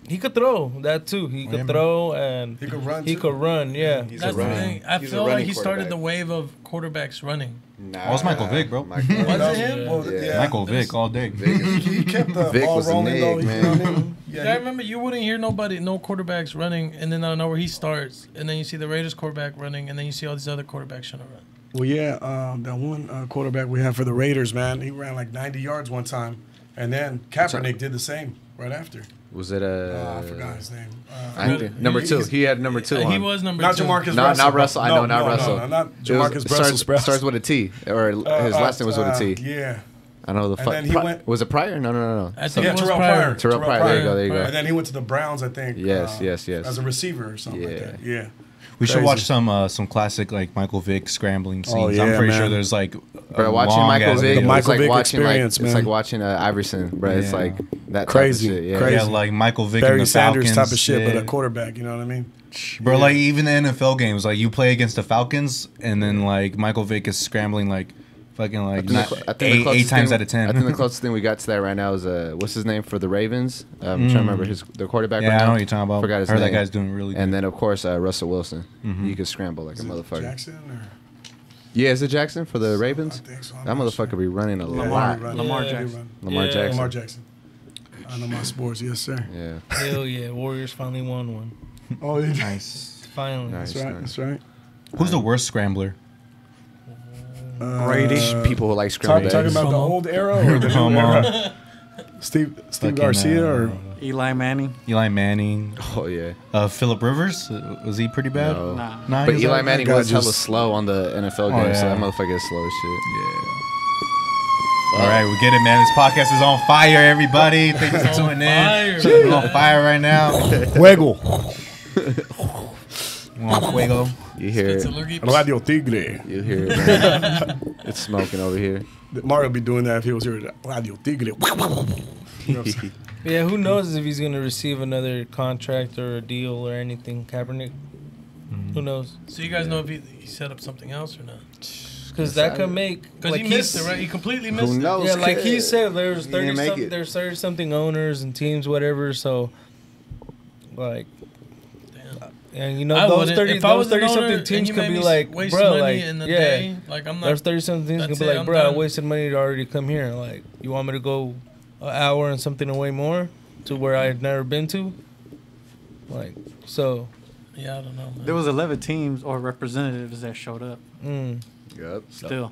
He could throw that too. He could yeah, throw and He could run. he too. could run. Yeah. He's That's a the running. thing. I He's a feel like running he started the quarterback. wave of quarterbacks running. Nah, Oh, it's Michael Vick, bro. Michael Was That it him? well, yeah. Michael Vick all day. He kept the Vic ball was a rolling though. nig, You man. know what I mean? Yeah, I Yeah, remember you wouldn't hear no quarterbacks running, and then out of nowhere he starts, and then you see the Raiders quarterback running, and then you see all these other quarterbacks trying to run. well, yeah. That one quarterback we had for the Raiders, man, he ran like 90 yards one time, and then Kaepernick did the same right after. Was it I forgot his name. I think number two. He had number two. He on. was number Not two. Jamarcus Not Russell. Russell. I know, not Russell. No, not It was- Jamarcus Russell. starts with a T, or his last name was with a T. Yeah. I know the And fuck. then he went- Was it Pryor? No. I think Yeah, it was Terrell Pryor. Pryor. Terrell Pryor. There you go. There you Pryor. go. And then he went to the Browns, I think. Yes. As a receiver or something like Yeah. that. Yeah. We should Crazy. watch some classic like Michael Vick scrambling scenes. Oh, yeah, I'm pretty man. sure there's like Bro, watching long Michael ass Vick, videos. The it's Michael like Vick watching experience, it's man. like watching Iverson, bro. It's Yeah. like that Crazy, type of shit. Yeah. crazy. Yeah, like Michael Vick Barry and the Sanders Falcons. type of shit, yeah. but a quarterback, you know what I mean? Bro, like even the NFL games, like you play against the Falcons, and then like Michael Vick is scrambling like fucking like eight closest times thing- out of 10. I think the closest thing we got to that right now is what's his name for the Ravens? I'm trying to remember the quarterback. Yeah, right I now. know what you're talking about. Forgot his I heard name. that guy's doing really good. And then of course Russell Wilson. He could scramble like a motherfucker. Jackson or? Yeah, is it Jackson for the Ravens? I think so. I'm That not motherfucker sure. be running a Lamar. lot. Run. Lamar Yeah. Jackson. Lamar Yeah. Jackson. Lamar Jackson. I know my sports, yes, sir. Yeah. Hell yeah. Warriors finally won one. Oh, yeah. Nice. Finally. Nice. That's right. That's right. Who's the worst scrambler? Brady. People who like scramble Talking eggs. about the old era or the Come new on. era? Steve Fucking, Garcia or Eli Manning. Eli Manning? Oh yeah. Phillip Rivers? Was he pretty bad? No. Nah. Nah, But he's Eli alright. Manning guy was hella just- slow on the NFL Oh, game, so yeah. that motherfucker is slow as shit. Yeah. All right, we get it, man. This podcast is on fire, everybody. Thank you for tuning in. It's on fire right now. Fuego. We're on fuego. You hear It's a it. loogie. Radio Tigre. You hear it. Man. It's smoking over here. Mario would be doing that if he was here. Radio Tigre. You know what I'm saying? Yeah, who knows if he's going to receive another contract or a deal or anything, Kaepernick? Who knows? So you guys know if he set up something else or not? Because that could make... Because like he missed he's- it, right? He completely missed Who it. knows? Yeah, like he kid? said, there's He didn't make it. there's 30-something owners and teams, whatever. So, like, Damn. And you know, I those wouldn't. 30, If I those was an 30 owner something and teams you could made be me like, waste bro, money like, in the yeah. day, like I'm not. There's 30 something teams could That's be it, like, I'm bro, I done. wasted money to already come here. Like, you want me to go an hour and something away more to where I've never been to? Like, so. Yeah, I don't know, man. There was 11 teams or representatives that showed up. Yep. Still,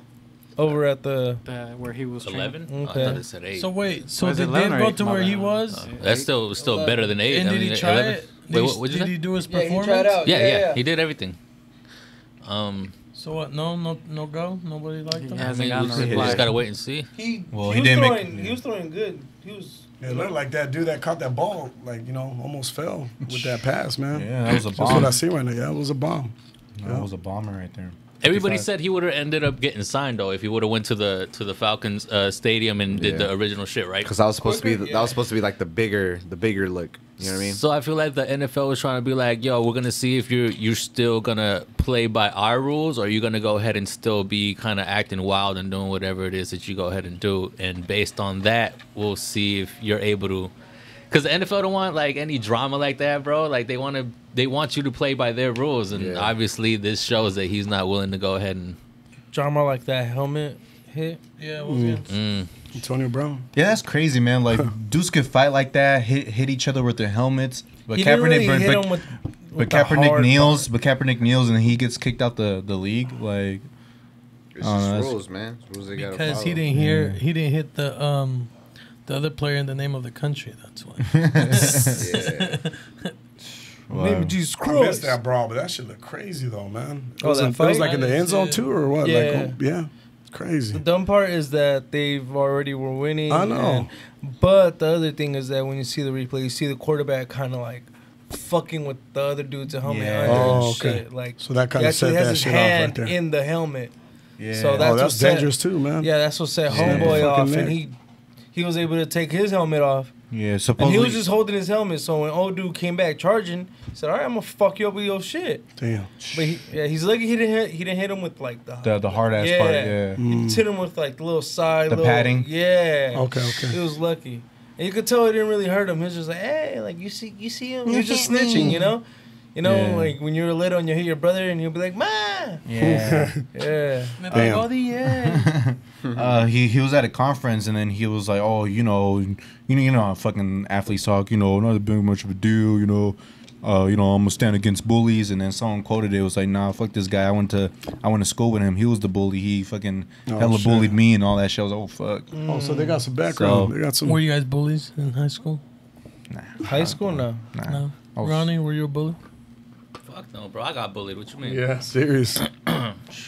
Over at the. where he was. 11. training. I Okay. thought it said 8. So wait, so Was they it did 11 or go 8? to My where he bad. was, That's still better than 8. and did he try 11. it? Wait, what'd you Did say? he do his Yeah, he performance? tried out. Yeah, he did everything. So what? No go. Nobody liked He him. hasn't gotten a You reply. just gotta wait and see. He Well, he he was didn't throwing, make- He was throwing good. He was. It looked like that dude that caught that ball, like, you know, almost fell with that pass, man. Yeah, that was a That's what I bomb. see right now. Yeah, it was a bomb. That was a bomber right there. Everybody 55. said he would have ended up getting signed though if he would have went to the Falcons stadium and did Yeah. the original shit, right? Because that was supposed to be Quicker, that was supposed to be like the bigger look. You know what I mean? So I feel like the NFL was trying to be like, yo, we're gonna see if you're still gonna play by our rules, or you're gonna go ahead and still be kind of acting wild and doing whatever it is that you go ahead and do, and based on that, we'll see if you're able to. Because the NFL don't want like any drama like that, bro. Like they want you to play by their rules, and Yeah. obviously this shows that he's not willing to go ahead and. Drama like that helmet hit. Yeah, it was against. Antonio Brown. Yeah, that's crazy, man. Like dudes could fight like that, hit each other with their helmets. But He didn't really Kaepernick, hit him with but the Kaepernick hard kneels. part. But Kaepernick kneels and he gets kicked out the league. Like It's Oh, just that's- rules, man. It's rules they gotta Because follow. he didn't hit the other player in the name of the country. That's why. Yeah. Name of Jesus I missed Christ. that brawl, but that shit looked crazy though, man. It Oh, was, that it was fight? like in the end zone too, or what? Yeah. Like, oh, yeah, it's crazy. The dumb part is that they've already were winning. I know. But the other thing is that when you see the replay, you see the quarterback kind of like fucking with the other dude's helmet. Yeah. under and Oh, okay. shit. Like, So that he kinda actually set has that his shit off right hand there. in the helmet. yeah. So Oh, that's that's what set- dangerous too, man. Yeah, that's what set Yeah. homeboy Fucking off, and neck. he was able to take his helmet off. yeah. And Supposedly, he was just holding his helmet. So when old dude came back charging, he said, "All right, I'm gonna fuck you up with your shit." Damn. But he's lucky he didn't hit him with like the hard ass part. Yeah. He hit him with like the little side, The little, padding? Yeah. Okay. He was lucky, and you could tell it didn't really hurt him. He was just like, "Hey, like you see him." He was just snitching, you know. Yeah. Like when you were little and you hit your brother and you'll be like, "Ma." Yeah. Yeah. Damn. He was at a conference and then he was like, oh, you know how fucking athletes talk, not big much of a deal, I'm gonna stand against bullies. And then someone quoted it, was like, nah, fuck this guy. I went to school with him. He was the bully. He fucking hella shit. bullied me and all that shit. I was like, oh fuck. Oh, so they got some background. So- They got some. Were you guys bullies in high school? High school, no. Nah. No. I was- Ronnie, were you a bully? Fuck no, bro. I got bullied. What you mean? Yeah, serious.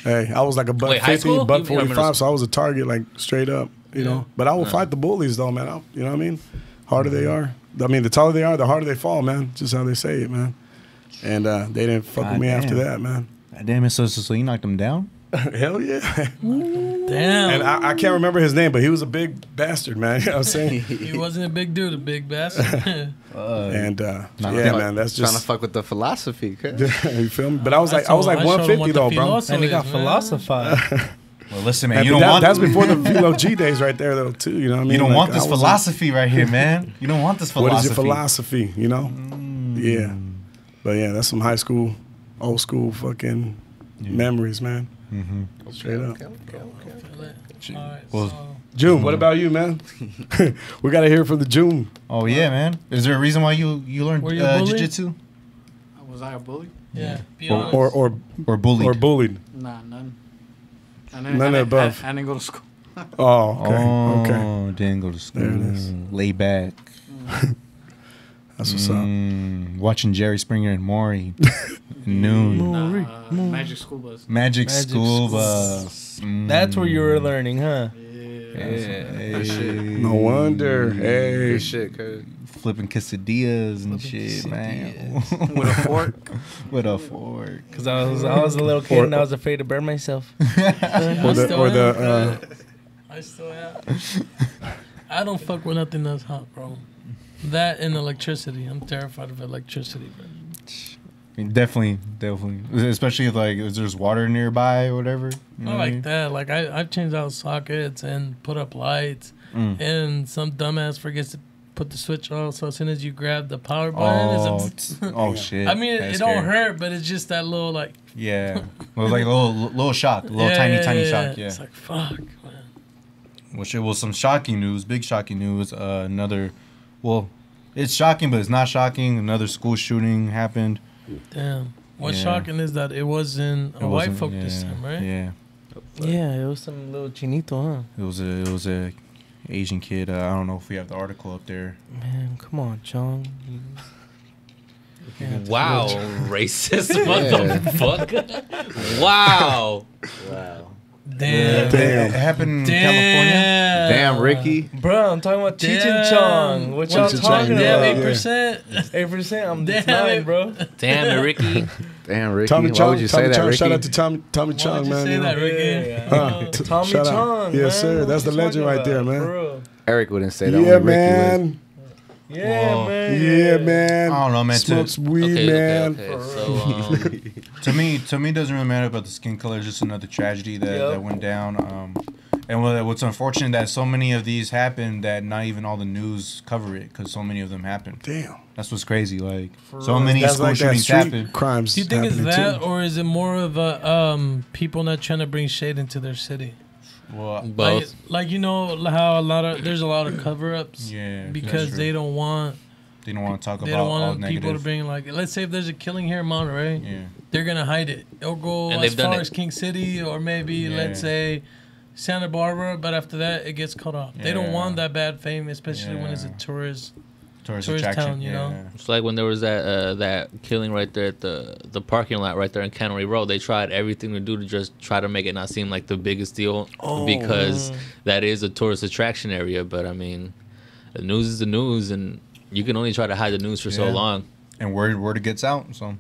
Hey, I was like a buck Wait, high 50, school? buck You mean 45, so I was a target, like straight up, you know. But I will fight the bullies, though, man. You know what I mean? Harder they are. I mean, the taller they are, the harder they fall, man. Just how they say it, man. And they didn't fuck with me after that, man. Damn it, so you knocked him down? Hell yeah. Damn. And I can't remember his name, but he was a big bastard, man. You know what I'm saying? He wasn't a big dude, a big bastard. And yeah, Like- man, that's Trying to just fuck with the philosophy. cuz. you feel me? But I was like I showed him 150 what though, the bro. philosophy And he got is, man. philosophized. Well, listen, man, And you but don't want that's before the Filo G days right there, though, too. You know what I mean? you don't Like, want this I was philosophy right here, man. You don't want this What philosophy. is your philosophy? You know? Yeah. But yeah, that's some high school, old school fucking memories, man. Straight up. Alright, Well, so June, what about you, man? We got to hear from the June. Oh yeah, man. Is there a reason why you learned Were you a bully? jiu-jitsu Was I a bully? yeah, be Or, honest. or bullied? or bullied. Nah, none. None of the above. I didn't go to school. Oh, okay. Okay. Oh, didn't go to school. There it is. Lay back. That's what's up. Watching Jerry Springer and Maury. Noon. Nah, Magic School Bus. Magic Magic School School. Bus. That's where you were learning, huh? No wonder. Hey. Good shit, cuz. Flipping quesadillas and shit, man. With a fork. With a fork. Because I was a little kid and I was afraid to burn myself. Or the I still am. I don't fuck with nothing that's hot, bro. That and electricity. I'm terrified of electricity, bro. I mean, definitely. Especially if there's water nearby or whatever. You know Not what I like mean? that. Like I've changed out sockets and put up lights, and some dumbass forgets to put the switch on, so as soon as you grab the power button, Shit. I mean, That's it don't scary. hurt, but it's just that little like. Yeah, well, like a little shock, a little tiny shock. Yeah. It's like fuck, man. Which it was some shocking news, big shocking news. Another, well, it's shocking, but it's not shocking. Another school shooting happened. Damn. What's shocking is that it wasn't a white folk this time, right? Yeah. Yeah, it was some little chinito, huh? It was a Asian kid. I don't know if we have the article up there. Man, come on, Chong. Wow, racist motherfucker. Wow. Damn. It happened in California. Damn, Ricky. Bro, I'm talking about Cheech and Chong. What y'all Cheech and talking Chong, about? Damn, yeah. 8%. 8%? I'm Damn 9, it. bro. Damn it, Ricky. Damn, Ricky. Tommy Why Chong. would you say Tommy that, Chong. Ricky? Shout out to Tommy Why would Chong, you man. say you know. that, Ricky? Tommy Shout out. Chong, Yes, man. sir. That's the What you legend talking right there, about, man. for real. Eric wouldn't say that. Yeah, only Ricky would. man. Yeah, Well, man. Yeah, man. I don't know, man. Smokes weed, man. Okay. So, To me, it doesn't really matter about the skin color. It's just another tragedy that went down. And what's unfortunate that so many of these happen that not even all the news cover it because so many of them happen. Damn. That's what's crazy. Like so many That's school like that shootings street happen. crimes. Do you think it's happening, that, too. or is it more of a people not trying to bring shade into their city? Well, both. Like you know how there's a lot of cover-ups. Yeah, Because that's they true. don't want They don't want to talk they about don't all want negative. people to bring like, let's say if there's a killing here in Monterey, Yeah. they're gonna hide it. It'll go And as they've done far it. as King City or maybe let's say Santa Barbara, but after that it gets cut off. They don't Yeah. want that bad fame, especially when it's a Yeah. tourist Tourist tourist attraction. town, you know? It's like when there was that killing right there at the parking lot right there in Cannery Road. They tried everything to do to just try to make it not seem like the biggest deal because that is a tourist attraction area. But I mean, the news is the news, and you can only try to hide the news for so Yeah. long. And word gets out. So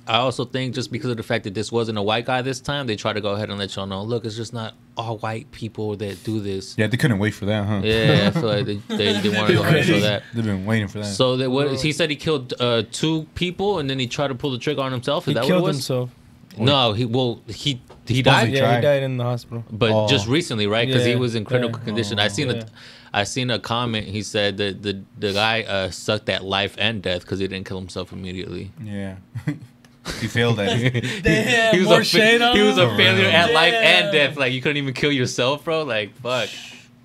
I also think just because of the fact that this wasn't a white guy this time, they try to go ahead and let y'all know, look, it's just not all white people that do this. yeah, they couldn't wait for that, huh? Yeah, I feel like they wanted to go ahead and show that. They've been waiting for that. So that what he said he killed 2 people and then he tried to pull the trigger on himself. Is He that what it killed was? himself. No, he died, Yeah, tried. he died in the hospital. but just recently, right? Because he Yeah, was in critical yeah. condition. I seen a comment. He said that the guy sucked at life and death because he didn't kill himself immediately. yeah. He failed at it. Damn, He was more a shade on he was a him? failure at life and Damn. death. Like you couldn't even kill yourself, bro. Like fuck.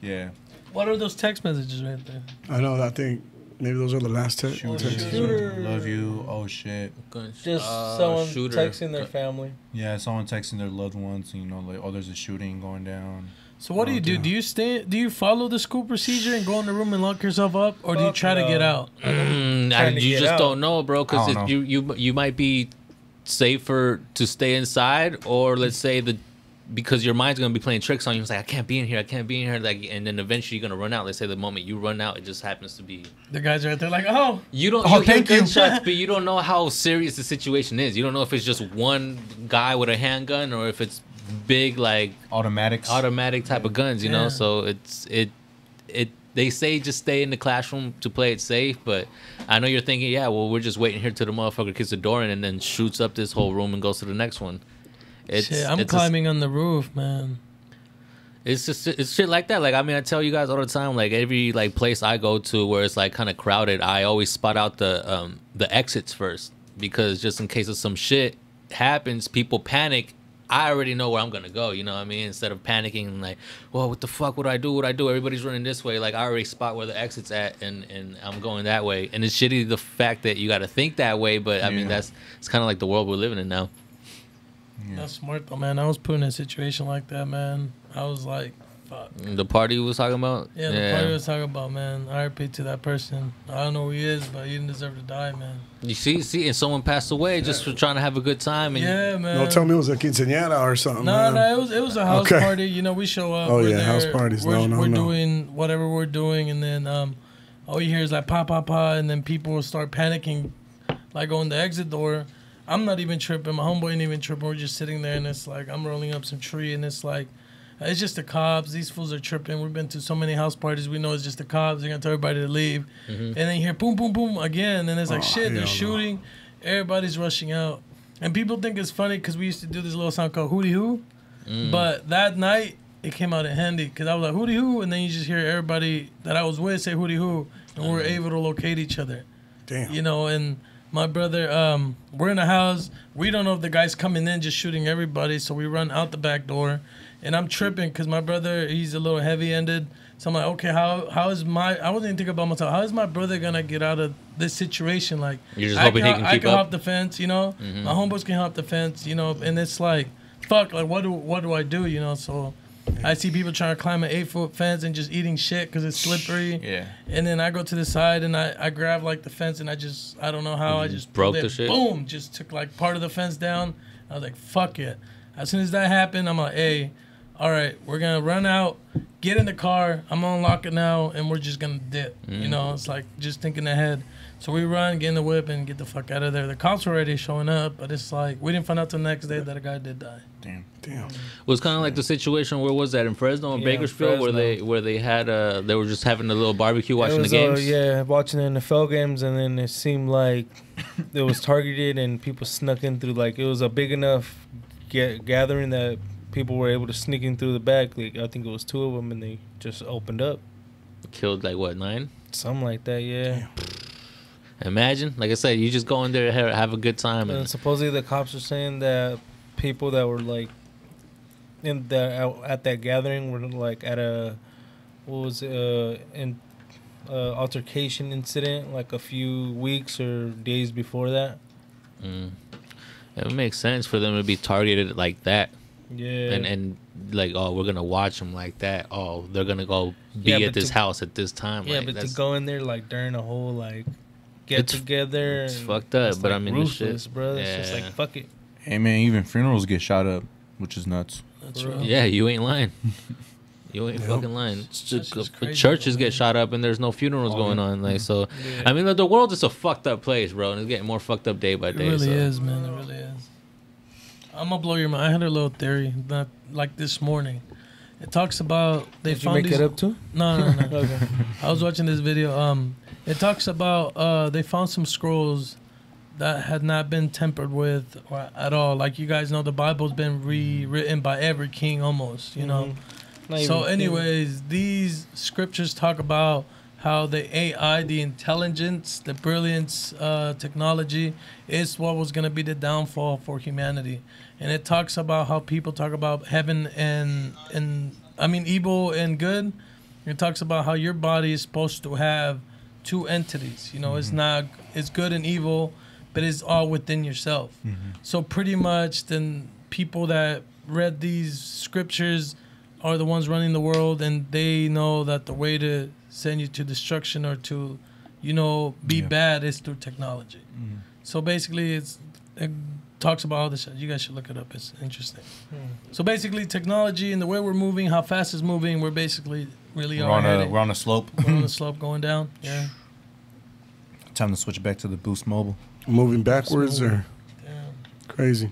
Yeah. What are those text messages right there? I know. I think maybe those are the last texts. Shooter. Love you. Oh shit. Just someone shooter. texting their family. Yeah, someone texting their loved ones. You know, like, oh, there's a shooting going down. So what do you do? Do you do you follow the school procedure and go in the room and lock yourself up, or do you try to get out? Trying to You get just out. don't know, bro. I Because don't you might be safer to stay inside, or let's say because your mind's gonna be playing tricks on you. It's like I can't be in here, like, and then eventually you're gonna run out. Let's say the moment you run out, it just happens to be The guys are right there like, oh, you don't. Oh, You hear thank you. gunshots, but you don't know how serious the situation is. You don't know if it's just one guy with a handgun or if it's big like Automatics. automatic type of guns. You know, Yeah. so it. They say just stay in the classroom to play it safe, but I know you're thinking, yeah, well, we're just waiting here till the motherfucker kicks the door in and then shoots up this whole room and goes to the next one. shit, I'm climbing on the roof, man. It's just it's shit like that. Like I mean, I tell you guys all the time. Like every like place I go to where it's like kind of crowded, I always spot out the exits first because just in case of some shit happens, people panic. I already know where I'm gonna go. You know what I mean? Instead of panicking and like, well, what the fuck would I do? Everybody's running this way. Like I already spot where the exit's at, and I'm going that way. And it's shitty the fact that you got to think that way, but I mean it's kind of like the world we're living in now. That's smart though, man. I was put in a situation like that, man. I was like, fuck. The party we was talking about. Yeah, the party was talking about, man. RIP to that person. I don't know who he is, but he didn't deserve to die, man. You see, and someone passed away just for trying to have a good time. And Yeah, man. Don't tell me it was a quinceañera or something. No, man. it was a house Okay. party. You know, we show up. Oh, we're yeah, there, house parties. We're, No, we're no. doing whatever we're doing, and then all you hear is like pa pa pa, and then people will start panicking, like on the exit door. I'm not even tripping. My homeboy ain't even tripping. We're just sitting there, and it's like I'm rolling up some tree, and it's like it's just the cops. These fools are tripping. We've been to so many house parties. We know it's just the cops. They're gonna tell everybody to leave, and then you hear boom boom boom again, and it's like shit. They're hell no. shooting. Everybody's rushing out, and people think it's funny because we used to do this little song called Hoody Hoo. But that night, it came out in handy because I was like, hooty hoo, and then you just hear everybody that I was with say hooty hoo, and we're able to locate each other. Damn. You know, and my brother, we're in a house. We don't know if the guy's coming in just shooting everybody, so we run out the back door. And I'm tripping because my brother, he's a little heavy-ended. So I'm like, okay, how is my... I wasn't even thinking about myself. How is my brother going to get out of this situation? Like, You're just hoping he can I keep can up? hop the fence, you know? My homeboys can hop the fence, you know? And it's like, fuck, like, what do I do, you know? So I see people trying to climb an 8-foot fence and just eating shit because it's slippery. Yeah. And then I go to the side and I grab, like, the fence and I don't know how, I just broke pulled the it, shit? boom, just took, like, part of the fence down. I was like, fuck it. As soon as that happened, I'm like, hey... all right, we're going to run out, get in the car, I'm going to unlock it now, and we're just going to dip. You know, it's like just thinking ahead. So we run, get in the whip, and get the fuck out of there. The cops were already showing up, but it's like, we didn't find out till the next day that a guy did die. Damn. It was kind of like the situation, where was that, in Fresno and Yeah, Bakersfield, Fresno. where they had, they were just having a little barbecue watching It was, the games? yeah, watching the NFL games, and then it seemed like it was targeted and people snuck in through, like, it was a big enough gathering that people were able to sneak in through the back. Like, I think it was 2 of them, and they just opened up. Killed, like, what, 9? Something like that, yeah. Imagine. Like I said, you just go in there, have a good time. And supposedly the cops are saying that people that were, like, at that gathering were, like, at a, altercation incident, like, a few weeks or days before that. It makes sense for them to be targeted like that. Yeah. And like, oh, we're gonna watch them like that. Oh, they're gonna go be Yeah, at but this house at this time. Yeah, like, but that's, to go in there, like, during a whole, like, get together. It's and fucked up, it's, but like, I mean, this ruthless, shit, bro. It's just yeah. like, fuck it. Hey man, even funerals get shot up, which is nuts. That's right. yeah, you ain't lying. You ain't fucking lying. That's just crazy, Churches bro. get shot up and there's no funerals going on. Like, so, Yeah. I mean, the world is a fucked up place, bro, and it's getting more fucked up day by It day. really so. is, man. It really is. I'm gonna blow your mind. I had a little theory that, like, this morning. It talks about they Did you found make these. it up too? No. Okay. I was watching this video. It talks about they found some scrolls that had not been tampered with or at all. Like, you guys know, the Bible's been rewritten by every king almost. You know. Not So, even- anyways, these scriptures talk about how the AI, the intelligence, the brilliance, technology is what was going to be the downfall for humanity. And it talks about how people talk about heaven and I mean, evil and good. It talks about how your body is supposed to have 2 entities. You know, it's good and evil, but it's all within yourself. So pretty much then people that read these scriptures are the ones running the world, and they know that the way to send you to destruction or to, you know, be bad is through technology. So basically it talks about all this shit. You guys should look it up. It's interesting. So basically technology and the way we're moving, how fast it's moving, we're basically really We're on a slope. We're on the slope going down. Yeah. Time to switch back to the Boost Mobile. Moving backwards or Damn. crazy.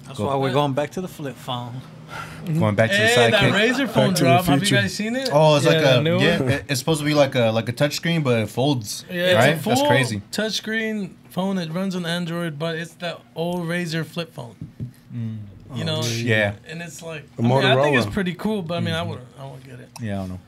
That's why we're going back to the flip phone. Going back to the Hey, that sidekick. Razor phone Back to the drop. Have you future. guys seen it? Oh, it's Yeah, like the a new one? It's supposed to be like a touch screen, but it folds. Yeah, right? it's a full That's crazy. touchscreen phone. It runs on Android, but it's that old Razor flip phone. You know, Yeah. and it's like The I think Motorola. it's pretty cool, but I mean, I wouldn't get it. Yeah, I don't know.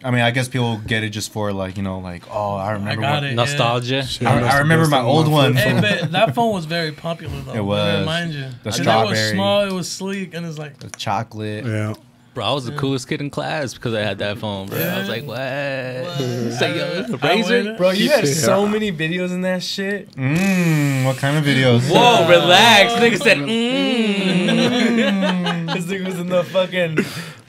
I mean, I guess people get it just for like, you know, like, oh, I remember. got when- it. Nostalgia. I remember my old one. Hey, but that phone was very popular though. It was. Let me remind you. The And it was strawberry. small. It was sleek, and it's like The chocolate. Yeah. Bro, I was the coolest kid in class because I had that phone, bro. I was like, what? Say, yo, I Razor? waited. Bro, you had Yeah. so many videos in that shit. What kind of videos? Whoa, relax. Nigga said, This nigga was in the fucking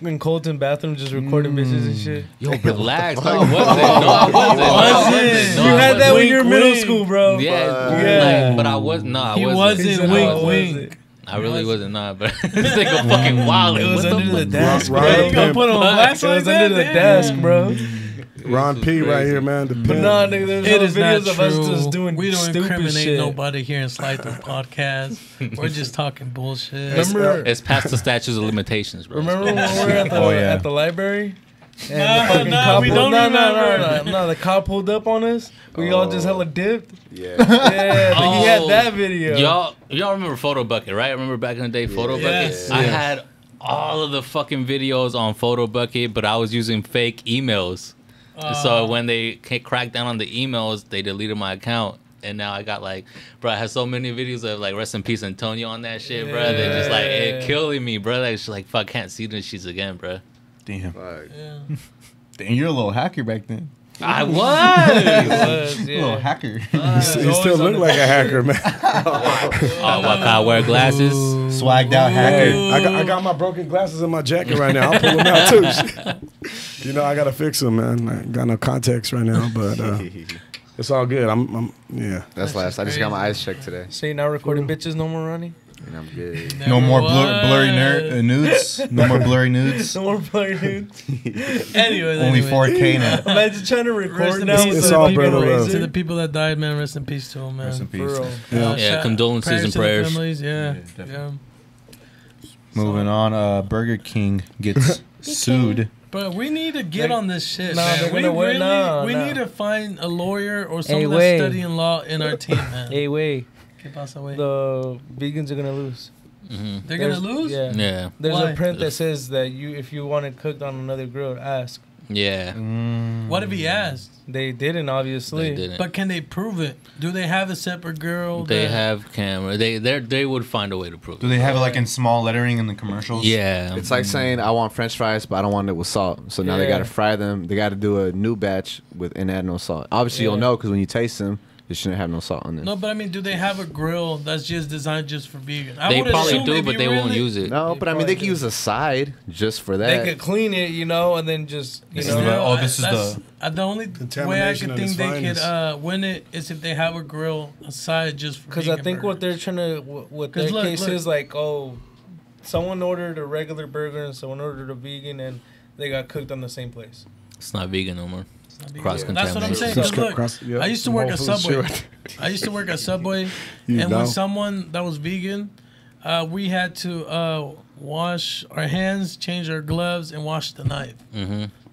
in Colton bathroom just recording bitches and shit. Yo, relax. No, I wasn't. No, I wasn't. No, You I had that wasn't. when you were in middle wink. school, bro. Yeah, Yeah. like, but I was no, I He wasn't. wasn't. How Wink, was wink. it? I really wasn't not, but this nigga fucking wild. It was What under the fuck? desk, Ron bro. the You gonna Pimp. put on blast It like was that? under the Damn. desk, bro. Ron P right here, man. The But pimp. nah, nigga, there's It no is not videos of us true. just doing We don't stupid incriminate shit. nobody here in Slide Through Podcast. We're just talking bullshit. Remember, It's past the statutes of limitations, bro. remember when we were at the, Oh, yeah. at the library? And Nah, the fucking nah, cop we pulled, don't no, remember. the cop pulled up on us. We all just hella dipped. Yeah. Yeah, but he had Oh, that video. Y'all remember Photo Bucket, right? Remember back in the day, Photo Yes. Bucket? I had all of the fucking videos on Photo Bucket, but I was using fake emails. So when they cracked down on the emails, they deleted my account. And now I got like, bro, I had so many videos of like rest in peace Antonio on that shit, bro. They're just like, it killing me, bro. Like, just like, fuck, can't see them shits again, bro. Damn. Yeah. Damn, you're a little hacker back then. I was. A little hacker. You still look like a hacker, man. Oh, what kind? Wear glasses? Swagged out hacker. I got my broken glasses in my jacket right now. I'll pull them out too. You know, I gotta fix them, man. I got no context right now, but it's all good. Yeah. That's last. I just got my eyes checked today. So you're not recording bitches no more, Ronnie? And I'm good. No more blurry nudes. No more blurry nudes. No more blurry nudes. Anyway, Only 4K now. Imagine trying to record Rest in now. peace It's to all the brother people- love. to the people that died, man. Rest in peace to them, man. Rest in peace. For real. Yeah, condolences and to the prayers. families, yeah. definitely. Moving on, Burger King gets sued. But we need to get on this shit, Nah, man. they're We gonna win. really, Nah, we nah. need to find a lawyer or someone wait. that's studying law in our team, man. Hey, wait. ¿Qué pasa, güey? The vegans are gonna lose. They're gonna lose? Yeah. Yeah. There's Why? a print that says that if you want it cooked on another grill, ask. Yeah. What if he asked? They didn't, obviously. They didn't. But can they prove it? Do they have a separate girl? They that- have camera. They would find a way to prove Do it. they have it like in small lettering in the commercials? Yeah. It's like saying I want French fries, but I don't want it with salt. So now they Yeah. got to fry them. They got to do a new batch and add no salt. Obviously, you'll know because when you taste them, it shouldn't have no salt on them. No, but I mean, do they have a grill that's just designed just for vegan? I They would probably assume do, if but you they won't really- use it. No, but I mean, they can probably use a side just for They that. could clean it, and then just, This is know. the- oh, this is that's- the- the only way I Contamination could at its think they could finest. win it is if they have a grill aside just for Because I vegan think what burgers. they're trying to, what 'Cause their look, case look. is like, someone ordered a regular burger and someone ordered a vegan and they got cooked on the same place. It's not vegan no more. That's Cross-contamination. what I'm saying. Cross- 'cause look, cross- yeah, I used to work at Whole Foods Subway. shit. I used to work at Subway, You and know. when someone that was vegan, we had to wash our hands, change our gloves, and wash the knife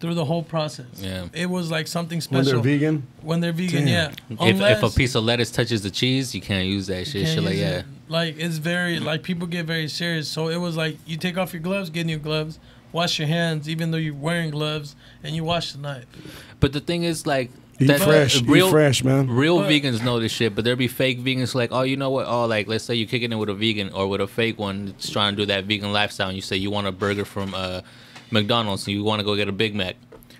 through the whole process. Yeah. It was like something When special. they're vegan, When they're vegan, Damn. yeah. If a piece of lettuce touches the cheese, you can't use that shit. Can't Shit like use yeah. it. Like it's very like people get very serious. So it was like you take off your gloves, get new gloves, wash your hands, even though you're wearing gloves, and you wash the knife. But the thing is, like, eat fresh, eat fresh, man. Real vegans know this shit, but there be fake vegans like, oh, you know what? Oh, like, let's say you're kicking it with a vegan or with a fake one that's trying to do that vegan lifestyle, and you say you want a burger from McDonald's, and you want to go get a Big Mac.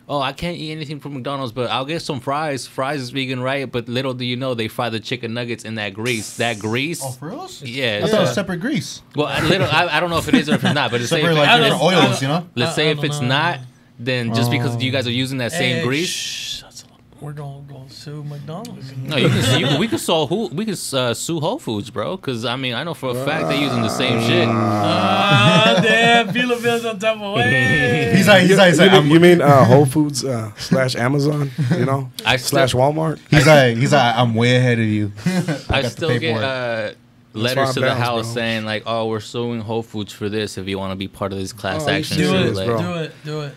Oh, I can't eat anything from McDonald's, but I'll get some fries. Fries is vegan, right? But little do you know, they fry the chicken nuggets in that grease. That grease. Oh, for reals? Yeah. I thought it was separate grease. Well, I don't know if it is or if it's not, but it's Separate say like I don't- different oils, you know? let's say I if don't it's know. not, then just because you guys are using that same Hey, grease. shh, we're gonna go sue McDonald's. No, we could sue Whole Foods, bro. Because I mean, I know for a fact they're using the same shit. Ah, damn, Filo Bill's on top of way. He's like, You mean Whole Foods / Amazon, you know, I / still- Walmart? he's like, I'm way ahead of you. I got the still get why letters I'm to the balanced, house bro. saying like, "Oh, we're suing Whole Foods for this. If you want to be part of this class Oh, you action serious, Do suit, it, like, bro. do it.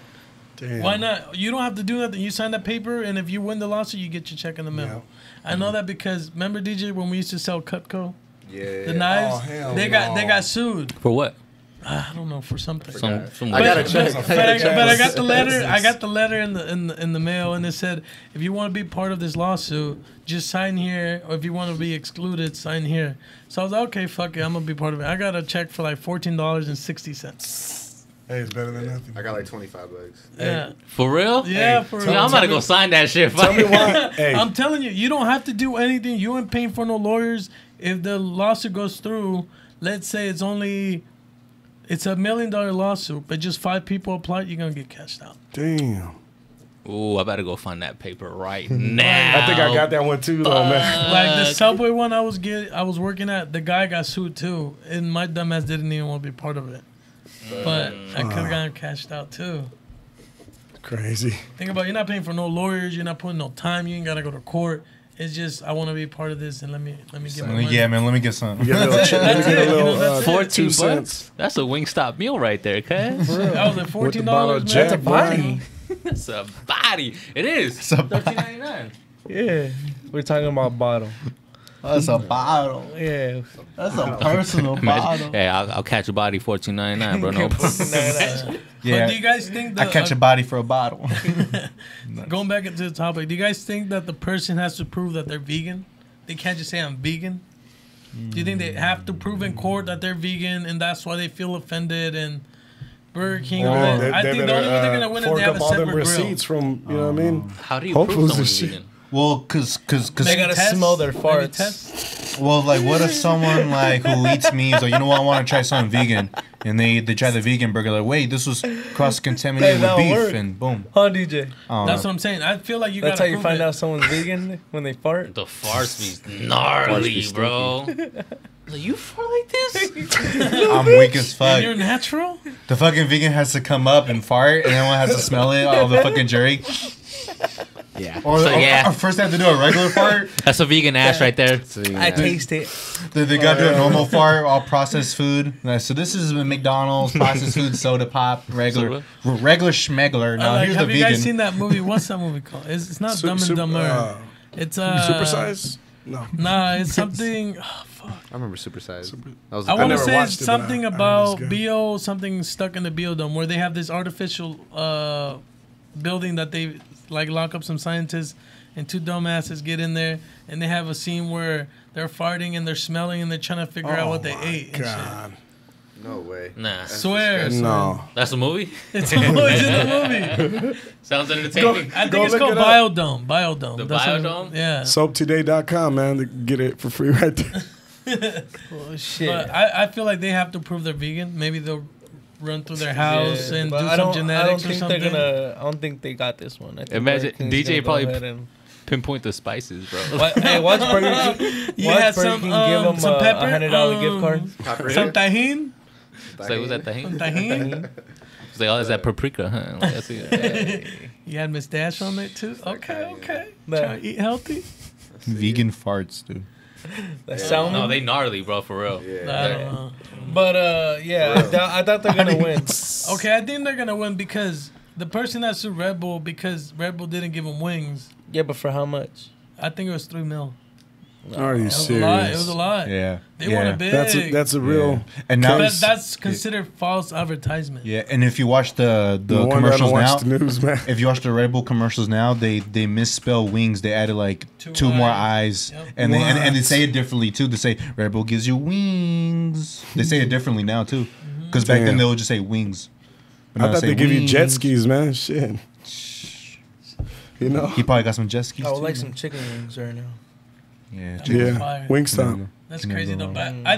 Damn. Why not? You don't have to do nothing. You sign that paper, and if you win the lawsuit, you get your check in the mail. I know that because remember, DJ, when we used to sell Cutco, the knives, Oh, hell they got sued. for what? I don't know, for something. Some I gotta But- check. But I got the letter. I got the letter in the mail, and it said, if you want to be part of this lawsuit, just sign here, or if you want to be excluded, sign here. So I was like, okay, fuck it, I'm gonna be part of it. I got a check for like $14.60. Hey, it's better than nothing. I got like $25. Yeah, For real? yeah, for real. Yeah, I'm about to go sign that shit. Tell me why. Hey, I'm telling you, you don't have to do anything. You ain't paying for no lawyers. If the lawsuit goes through, let's say it's $1 million lawsuit, but just 5 people applied, you're gonna get cashed out. damn. Ooh, I better go find that paper right now. I think I got that one too, though, man. Like the Subway one I was working at, the guy got sued too, and my dumbass didn't even want to be part of it. But I could have gotten cashed out too. Crazy. Think about it, you're not paying for no lawyers, you're not putting no time, you ain't gotta go to court. It's just I want to be part of this, and let me get my money. Yeah, man, let me get some. Get a little, That's get it, a you know, little that's it. 14 2 bucks. cents. That's a Wingstop meal right there, cuz. I was at With the $14, bottle man. of Jack, That's a body. That's a body. It is. It's a body. $13.99. Yeah. We're talking about bottle. That's a bottle. Yeah. That's a personal bottle. Hey, I'll catch a body $14.99, bro. No. But do you guys think that I catch a body for a bottle. going back into the topic, do you guys think that the person has to prove that they're vegan? They can't just say I'm vegan. Do you think they have to prove in court that they're vegan and that's why they feel offended and Burger King? I think the only way they're gonna win is they have a all them separate receipts grill. from, you know what I mean? How do you Whole prove Foods someone's and vegan? Well, cause They gotta smell their Maybe farts. test? well, like, what if someone like who eats meat is like, you know what, I want to try something vegan, and they try the vegan burger, like, wait, this was cross contaminated with Hey, beef, that'll work. and boom. Huh, DJ? That's what I'm saying. I feel like you That's gotta how you prove find it. out someone's vegan when they fart. The farts be gnarly, bro. Like, you fart like this? I'm weak as fuck. You're natural? The fucking vegan has to come up and fart, and everyone has to smell it, all the fucking jerk. Yeah. Or, So, yeah. or first they have to do a regular fart. That's a vegan ass right there. I taste it. They got to do a normal fart, all processed food. So this is McDonald's, processed food, soda pop, regular schmegler. Now here's the have you guys vegan. seen that movie? What's that movie called? It's not Dumb and Dumber. It's Supersize? No. Nah, it's something. Oh, fuck. I remember Supersize. That was I want to never say watched it's it, but something I heard about it's good. BO, something stuck in the BO dome where they have this artificial building that they like lock up some scientists and two dumbasses get in there and they have a scene where they're farting and they're smelling and they're trying to figure out what they ate. And shit. God. No way. Nah. Swear. No. That's a movie? It's in the movie. Sounds entertaining. I Go think it's look called it up. Biodome. Biodome. The That's what- Biodome? Yeah. Soaptoday.com, man. To get it for free right there. Oh, shit. But I feel like they have to prove they're vegan. Maybe they'll run through their house and do but some genetics or I something. don't think they got this one. I think Imagine Burger King's DJ gonna go probably ahead and- Pinpoint the spices, bro. Hey, watch Burger King. You Watch had Burger some, King give them some pepper, $100 gift card. some tahini. It's like, was that Some tahini? tahini. It's like, oh, is that paprika, huh? Like, that's it. You had Miss Dash on there too. Okay, okay. But- Trying to eat healthy. Vegan farts, dude. That salmon. No, they gnarly, bro, for real. I don't know. But yeah, I thought they're gonna win. Okay, I think they're gonna win because the person that sued Red Bull because Red Bull didn't give him wings. Yeah, but for how much? I think it was $3 million. Are you It was a lot. It was serious? a lot. Yeah. They yeah. want a big. That's a real. And now But that's considered false advertisement. yeah, and if you watch the No wonder I commercials don't now, watch the news, man. if you watch the Red Bull commercials now, they misspell wings. They added like two more eyes, Yep. and they What? say it differently too. They say Red Bull gives you wings. They say it differently now too, because back then Damn. they would just say wings. But I now thought say they give you jet wings. skis, man. Shit. You know? He probably got some jet skis. I would too, like man. some chicken wings right now. Yeah, Yeah. Fire. Wingstop. That's Can never crazy go though. wrong. But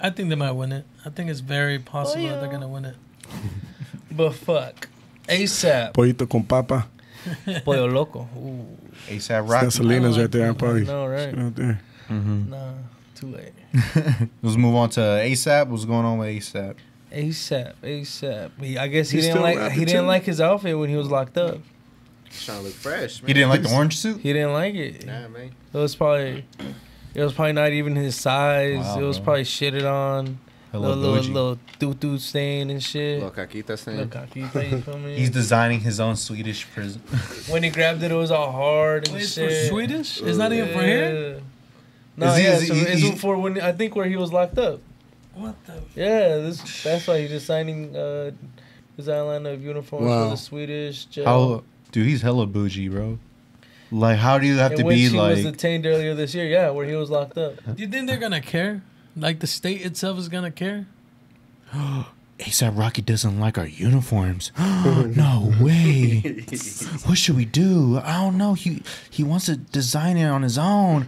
I think they might win it. I think it's very possible that they're gonna win it. But fuck, ASAP, Pollito con papa. Pollo Loco. Ooh, ASAP Rocky. Gasolinas right there. I'm probably no, right? out there. Nah, too late. Let's move on to ASAP. What's going on with ASAP? ASAP. I guess he He's didn't still like rapping he didn't too? like his outfit when he was locked up. Trying to look fresh, man. He didn't like the orange suit. He didn't like it. Nah, man. It was probably not even his size. Wow, it was bro. probably shitted on. Hello, Little doo-doo stain and shit. Little caquita thing. Little caquita, you feel me? He's designing his own Swedish prison. When he grabbed it, it was all hard and Wait, it's for shit. Swedish? It's not even for here? No, Is he- yeah, is so he- it's he- for when I think where he was locked up. What the? Yeah, that's why he's designing design line of uniforms Wow. for the Swedish jail. How, dude, he's hella bougie, bro. Like, how do you have and to when be she was like? detained earlier this year, yeah, where he was locked up. Do you think they're gonna care? Like the state itself is gonna care? ASAP Rocky doesn't like our uniforms. No way. What should we do? I don't know. He wants to design it on his own.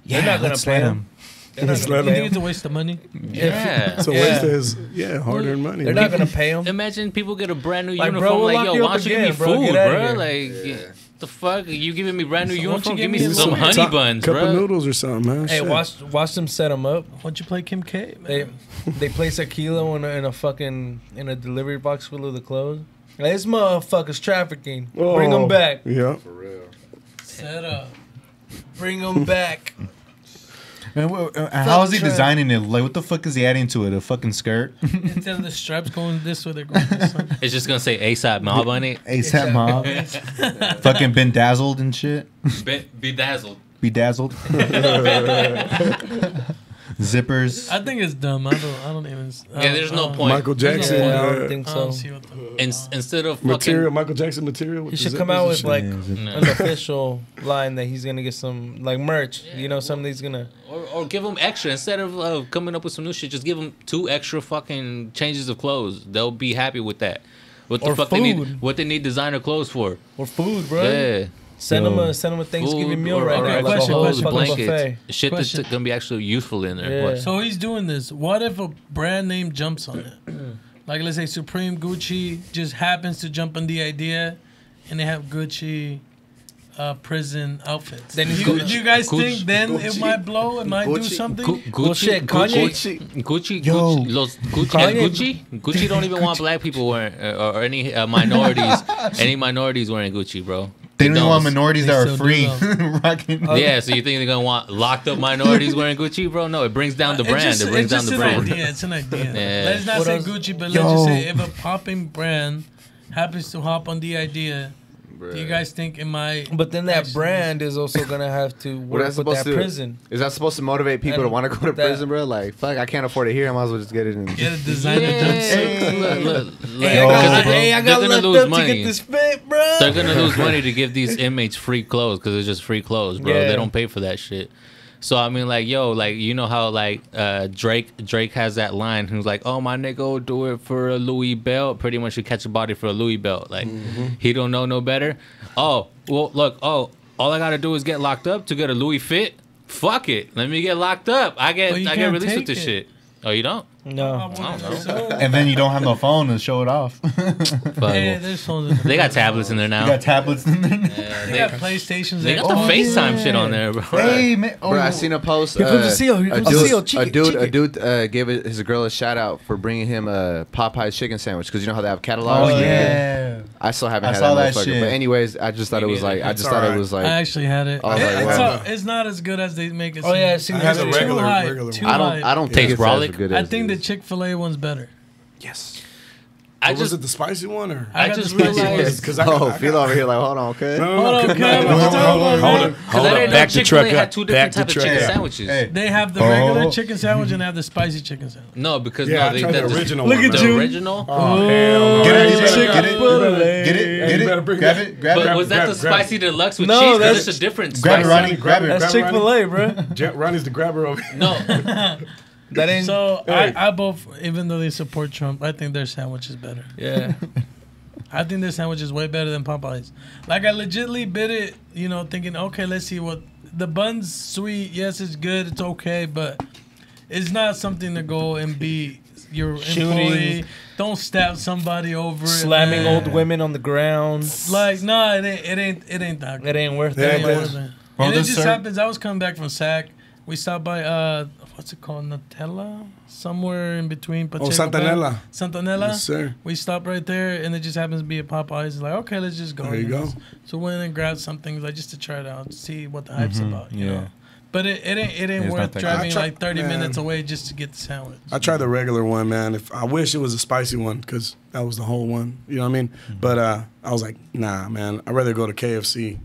Yeah, They're not gonna let's pay let him. him. They're not Just gonna let You pay think him. it's a waste of money? Yeah. It's a Yeah. waste of his, hard-earned money. They're man. not gonna pay him. Imagine people get a brand new Like, bro, uniform. we'll Like, lock yo, you why up don't you give me again, bro. food, Get outta bro? here. Like, the fuck? You giving me brand new So uniform? won't you Give me give me some some honey buns, Cup of bro. noodles or something, man. Hey, Shit. watch them set him up. Why don't you play Kim K? They Man? they place a kilo in a delivery box full of the clothes. Like, this motherfucker's trafficking. Bring Oh, him back. Yeah. For real. Set up. Bring him back. And how is he Trump. designing it? Like, what the fuck is he adding to it? A fucking skirt? Instead of the stripes going this way, they're going this way. It's just gonna say ASAP Mob on it. ASAP Mob. Fucking been dazzled and shit. Bedazzled. bedazzled. Zippers. I think it's dumb. I don't even. Yeah, there's no point. Michael Jackson. I don't think I so. don't see what the. Instead of Material, fucking, Michael Jackson material. He with should the come out with zippers like and an official line that he's gonna get some like merch. You know, something he's gonna. or give them extra instead of coming up with some new shit. Just give them 2 extra fucking changes of clothes. They'll be happy with that. What the Or fuck they need? food. What they need designer clothes for? Or food, bro. Yeah. Send him a Thanksgiving Food meal or- right or now. okay, Like a question, whole question, fucking blankets, buffet. shit that's Question. gonna be actually useful in there. Yeah. What? So he's doing this. What if a brand name jumps on it? Like let's say Supreme, Gucci just happens to jump on the idea, and they have Gucci prison outfits. Then do he's you, gonna- do you guys Gucci. think then it might blow? It might do something? Well, shit, Kanye- Gucci, Yo. Gucci don't even want black people wearing or any minorities, any minorities wearing Gucci, bro. They don't even want don't. minorities They that are still free. do, Rocking. Yeah, so you think they're gonna want locked up minorities wearing Gucci, bro? No, it brings down the brand. It brings down the brand. It's an idea. Yeah. Let's not What say else? Gucci, but Yo. let's just say if a popping brand happens to hop on the idea, do you guys think it might? But then that actually- brand is also gonna have to What work that's with supposed that to do? prison. Is that supposed to motivate people to And want to go to that- prison, bro? Like, fuck, I can't afford it here. I might as well just get it in. Get a designer Yeah, jumpsuit. look, Hey, I Yo, got, bro. hey, I got They're gonna left lose up to money. get this fit, bro. They're gonna lose money to give these inmates free clothes because it's just free clothes, bro. Yeah. They don't pay for that shit. So I mean, like, yo, like you know how like Drake has that line who's like, "Oh, my nigga will do it for a Louis belt." Pretty much, you catch a body for a Louis belt. Like he don't know no better. Oh, well, look. Oh, all I gotta do is get locked up to get a Louis fit. Fuck it, let me get locked up. I get But you I get can't released take with this it. shit. Oh, you don't? No. And then you don't have no phone to show it off. But Hey, there's phones. they got tablets in there now. You got tablets in there. They got PlayStations. They got the FaceTime shit on there, bro. Hey man, oh, Bro, I seen a post. Here comes the seal, here comes the seal. A Chicken, dude chicken. gave his girl a shout out for bringing him a Popeye's chicken sandwich because you know how they have catalogs. oh yeah. I still haven't I had saw that that motherfucker. shit. But anyways, I just thought it was like It's alright. I actually had it. Oh, yeah. It's not as good as they make it. Oh, yeah, seem. I had It's the too regular high, one. too I high. don't Tastes think it's brolic? as good I as think it the is. Chick-fil-A one's better. Yes. I Was just it the spicy one or? I I got just the spicy realized- Because Oh, feel over here like, hold on, okay. No, Hold on, no, Kev, no, what's hold up, on, man? hold on. because I didn't know Back the Chick-fil-A truck had up. two Back different the types of truck chicken up. sandwiches. Hey. They have the regular chicken sandwich and they have the spicy chicken sandwich. No, because Yeah, I no, they tried the the original Look one. at bro. the you. original. Oh, hell no. Get it, Hey, you better chicken get it. fillet. Get it, Hey, get you it. better bring Grab that. it, grab But it. was that the grab it. spicy deluxe with No, cheese? that's- Because it's a different Grab it, spicy. Ronnie. Grab it. That's Grab Chick-fil-A, bro. Ronnie's the grabber over here. No, That ain't. So Hey. I both, even though they support Trump, I think their sandwich is better. Yeah. I think their sandwich is way better than Popeyes. Like I legitly bit it, you know, thinking, okay, let's see what the bun's sweet. Yes, it's good. It's okay, but it's not something to go and be your Shooting. employee. Don't stab somebody over it, Slamming man. old women on the ground. Like no, it ain't that. It ain't worth It ain't it. worth And Bro, it this just sir- happens. I was coming back from SAC. We stopped by what's it called, Nutella, somewhere in between. Pacheco Santanella. Santanella. Yes, sir. We stopped right there, and it just happens to be a Popeyes. It's like, okay, let's just go. There you go. So we went and grabbed something like just to try it out, see what the hype's about. You yeah. know? But it ain't It's worth not that driving good. I like 30 man. minutes away just to get the sandwich. I tried the regular one, man. If I wish it was a spicy one, because that was the whole one. You know what I mean? But I was like, nah, man. I'd rather go to KFC.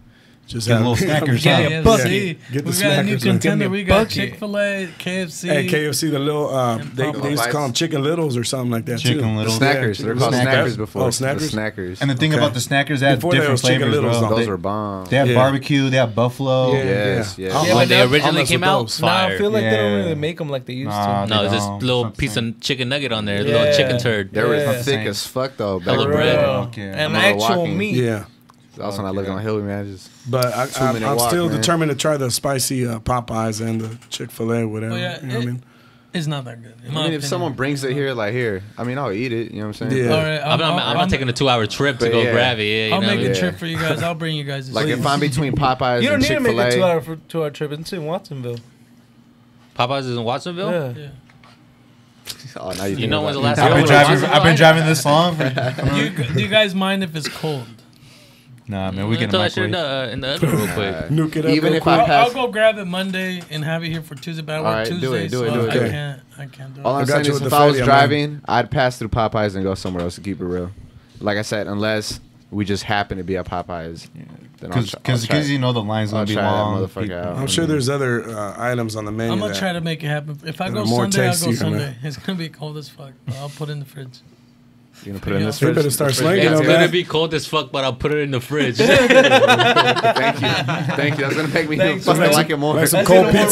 Just Get a have little snackers, Yeah, huh? yeah, bucket. see, Get the we got a new snackers, man. contender. Give me We a got bucket. Chick-fil-A, KFC. Hey, KFC, the little, they used to call them Chicken Littles or something like that, Chicken too. Littles. Snackers. They're called Snackers. snackers before. Oh, The snackers? snackers. And the thing Okay. about the snackers, they have Before they different was Chicken flavors, Littles, bro. though. Those They, are bomb. they have Yeah. barbecue, they have buffalo. Yeah. Yes, yeah. yes. I'll- when I'll they mess originally with came out, those. Nah, I fire. feel like they don't Yeah. really make them like they used Nah, to. No, they it's this don't. little Something. piece of chicken nugget on there, Yeah. little chicken turd. They were Yeah. thick as fuck though. back Hella in the bread. day. Okay. And I remember actual walking. meat. Yeah. That's when I lived on Hilly, man. Just But 2-minute I'm walk, still man. determined to try the spicy Popeyes and the Chick-fil-A, whatever. Oh, yeah, you know what I mean? It's not that good. in my I mean, if opinion. someone brings it here, like here, I mean, I'll eat it. You know what I'm saying? Yeah. All right, I'm not taking a 2-hour trip to But go yeah. grab it. Yeah, you I'll know make what I a mean? trip for you guys. I'll bring you guys. Like if I'm between Popeyes You don't and need to make a Chick-fil-A, 2-hour trip. It's in Watsonville. Popeyes is in Watsonville. Yeah. Yeah. oh, now You know when's the last I've time been I driving. went to I've been Watsonville? driving this long. Do you guys mind if it's cold? Nah, man, we get a Throw that shit microwave. in the oven real quick. Nuke it up Even real if quick. I I'll pass, go grab it Monday and have it here for Tuesday. But I work Alright, do Tuesday, it, do so it, do it. I Okay. can't do it. all I I'm got saying you is with if the I was fatty, man. driving, I'd pass through Popeyes and go somewhere else to keep it real. Like I said, unless we just happen to be at Popeyes, then I'll try Because you know the line's gonna be that long. motherfucker out. I'm sure there's other items on the menu. I'm gonna try to make it happen. If I go more Sunday, I'll go tastier, Sunday. man. It's gonna be cold as fuck. But I'll put it in the fridge. You gonna put it in this You fridge? better start slinging It's them, gonna man. be cold as fuck, but I'll put it in the fridge. Thank you. That's gonna make me fucking like it more. Like some That's cold gonna warm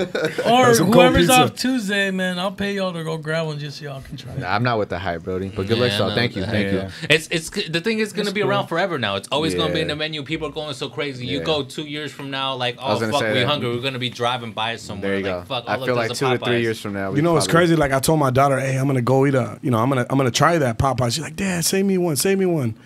pizza. Or That's some cold whoever's pizza. off Tuesday, man, I'll pay y'all to go grab one just so y'all can try it. Nah, I'm not with the hype, Brody. But good Yeah, luck, I'm y'all. not Thank with you. the Thank you. It's the thing is gonna be around forever now. It's always gonna be in the menu. People are going so crazy. You Yeah. go 2 years from now, like, I was oh gonna fuck, say we that. hungry. We're gonna be driving by it somewhere. There you like, go. Fuck, I feel like 2 to 3 years from now. You know what's crazy? Like I told my daughter, hey, I'm gonna go eat I'm gonna try that Popeye. She's like, Dad, save me one.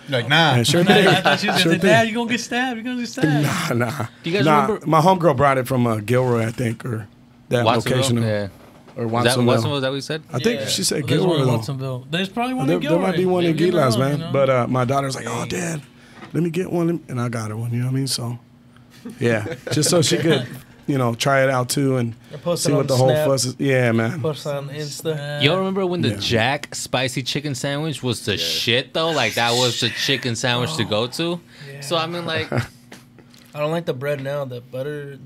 Like, nah. And sure I thing. thought she was Sure gonna say, thing. Dad, you gonna get stabbed. You're gonna get stabbed. Nah. Do you guys Nah, remember my homegirl brought it from Gilroy, I think, or that location. Yeah. Or Is that Watsonville. Watsonville? Is that what you said? I think she said There's one Gilroy, in though. Watsonville. There's probably one There, in Gilroy. there might be one in Maybe Gilas, not, man. you know? But my daughter's like, oh, Dad, let me get one. And I got her one, you know what I mean? So, yeah. Just so she could, try it out, too, and Post see it what on the whole Snap. fuss is. Yeah, man. Post on Insta. Y'all remember when the Yeah. Jack spicy chicken sandwich was the shit though? Like that was the chicken sandwich to go to. So I mean, like, I don't like the bread now. The butter.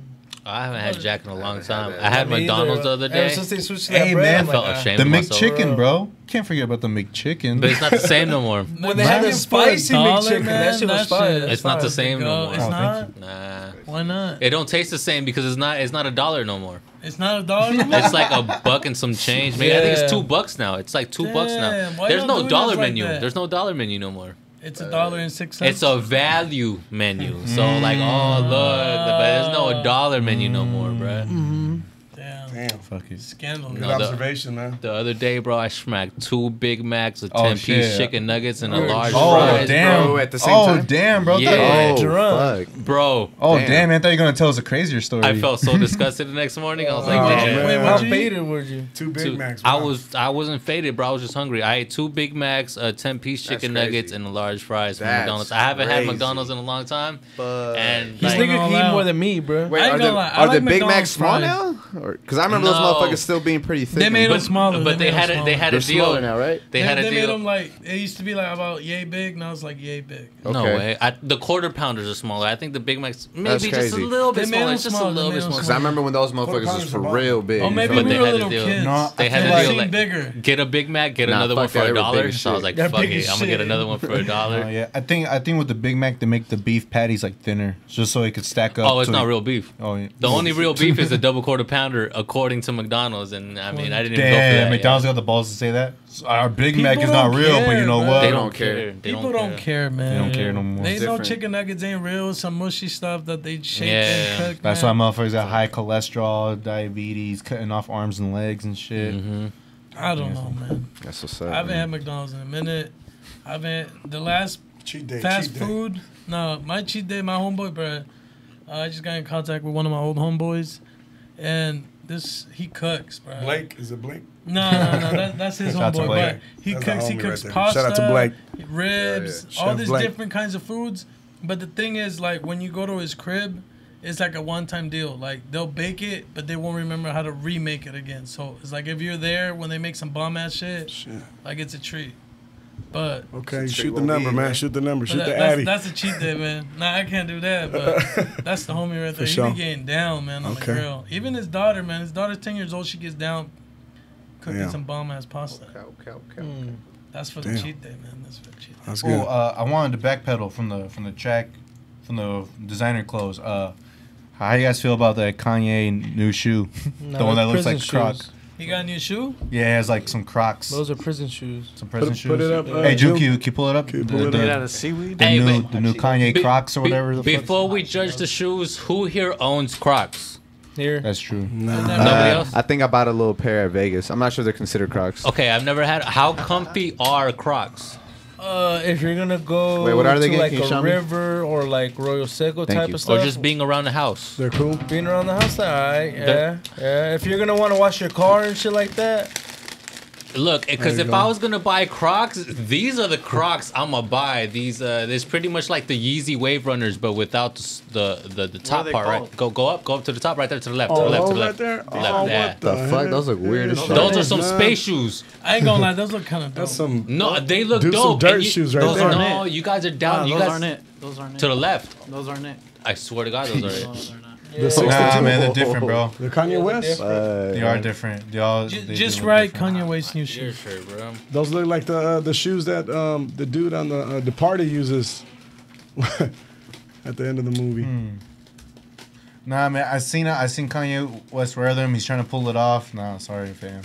I haven't had Jack in a long time. that. I had Me McDonald's either. the other Ever day, since they switched to Hey, that bread, man, I'm I felt like, ashamed The of myself. McChicken, bro. Can't forget about the McChicken. But it's not the same no more. When they had the spicy McChicken, that shit was fire. It's not the same no more. It's Oh, not. Nah, Why not? it don't taste the same because it's not $1 no more. It's not $1 no more? It's like $1 and some change. Maybe I think it's Yeah. $2 now. It's like $2 now. Damn, why There's y'all no doing dollar us like menu. that? There's no dollar menu no more. It's $1.06. It's a value menu. So like, oh look, but there's no dollar menu no more, bruh. Damn. Damn. Fuck it. Scandal. Good No, the- observation, man. The other day, bro, I smacked 2 Big Macs, a Oh, 10-piece shit. chicken nuggets, and a You're large Oh, fries, damn. bro, at the same time? Damn, bro. Yeah. Oh, Drunk. fuck. bro. Oh, Damn. damn, man. I thought you were going to tell us a crazier story. I felt so disgusted the next morning. I was like, Oh, damn. man. Wait, How what'd you eat? faded were you? Two Big Two- Macs. I wow. wasn't faded, bro. I was just hungry. I ate 2 Big Macs, a 10-piece chicken crazy. nuggets, and a large fries from That's McDonald's. I haven't had crazy. McDonald's in a long time, and This like, nigga all can eat out. more than me, bro. Wait, I ain't are gonna the, lie, I are like the Big McDonald's Macs small fries. now? Because I remember those No. motherfuckers still being pretty thick. They made and- them smaller. but they had them a they had They're a deal. smaller now, right? They had a They made deal. them like it used to be like about yay big. Now it's like yay big. No Okay. way. The quarter pounders are smaller. I think the Big Macs maybe That's just a crazy. little bit They made smaller. them Just a smaller. little They bit made them smaller. Because I remember when those motherfuckers was pounders for are bomb. real big. Oh, maybe But we they were had a little deal. kids. No, They I had feel a like- deal Seen like bigger. get a Big Mac, get Nah, another one fuck for that, they were big $1. as So I was shit. like, They're fuck big it, as I'm gonna get shit. another one for $1. Oh, yeah. I think with the Big Mac, they make the beef patties like thinner, just so it could stack up. Oh, it's to not it. real beef. Oh, yeah. The only real beef is the double quarter pounder, according to McDonald's, and I mean, I didn't even go for Damn, that. McDonald's got the balls to say that. Our Big People Mac is not don't real, but care, you know bro. what? They They don't don't care. care. They People don't care, man. They don't care no more. They It's know different. chicken nuggets ain't real. Some mushy stuff that they shake Yeah. and cook. That's why man. motherfuckers got high cholesterol, diabetes, cutting off arms and legs and shit. Mm-hmm. I don't know, man. That's what's I up. haven't man. had McDonald's in a minute. The last Cheat day. fast cheat day. food. No, my cheat day, my homeboy, bro. I just got in contact with one of my old homeboys, and he cooks, bro. Blake, is it Blake? No, that's his Shout out to homeboy. Blake. But he That's the cooks. He homie cooks right there. pasta, Shout out to Blake. ribs, Yeah, all Chef these Blake. different kinds of foods. But the thing is, like, when you go to his crib, it's like a one-time deal. Like, they'll bake it, but they won't remember how to remake it again. So it's like if you're there when they make some bomb-ass shit, like, it's a treat. But Okay, It's a shoot treat the won't number, be, man. man. Shoot the number. Shoot the that's, Addy. that's a cheat day, man. Nah, I can't do that, but that's the homie right there. He sure. be getting down, man, on the Okay. grill. Even his daughter, man. His daughter's 10 years old. She gets down cooking Damn. some bomb-ass pasta. Okay. That's for the Damn. cheat day, man. That's for the cheat day. That's good. Oh, I wanted to backpedal from the track, from the designer clothes. How you guys feel about that Kanye new shoe? Nah, The one that looks prison like Croc. shoes. You got a new shoe? Yeah, it has like some Crocs. Those are prison shoes. Some prison shoes. Put it up. Hey, June, June. can you pull it up? Can you pull it Made up? out of seaweed? The Hey, new, but- the new Kanye Be- Crocs or whatever the fuck. Before we judge the shoes, who here owns Crocs? Here. That's true. Nobody else? I think I bought a little pair at Vegas. I'm not sure they're considered Crocs. Okay, I've never had. How comfy are Crocs? If you're gonna go Wait, what are they to again? like Can you a show me? river or like Royal Seco Thank type you. of stuff, Or just being around the house? They're cool. being around the house, alright, yeah. If you're gonna want to wash your car and shit like that, Look, because There you if I go. was gonna buy Crocs, these are the Crocs I'm gonna buy. These, there's pretty much like the Yeezy Wave Runners, but without the top they part. Right? called? Go up to the top, right there to the left, Oh, to the left, to the right left. there? Left, Oh, yeah. what The fuck? heck? Those look weird as shit. Those are some Man. space shoes. I ain't gonna lie, those look kind of dope. That's some. No, they look Do some dope. dirt and you- shoes right those there. Are, no, you guys are down. Nah, you those guys aren't it. Those aren't it. to the left. Those aren't it. I swear to God, those are it. Those are not. The 62. Nah, man, they're different, bro. The Kanye West. They are different. They Just do look right, different. Kanye West new Your shoes. shirt, bro. Those look like the shoes that the dude on the party uses at the end of the movie. Nah, man, I seen Kanye West wear them. He's trying to pull it off. Nah, sorry, fam.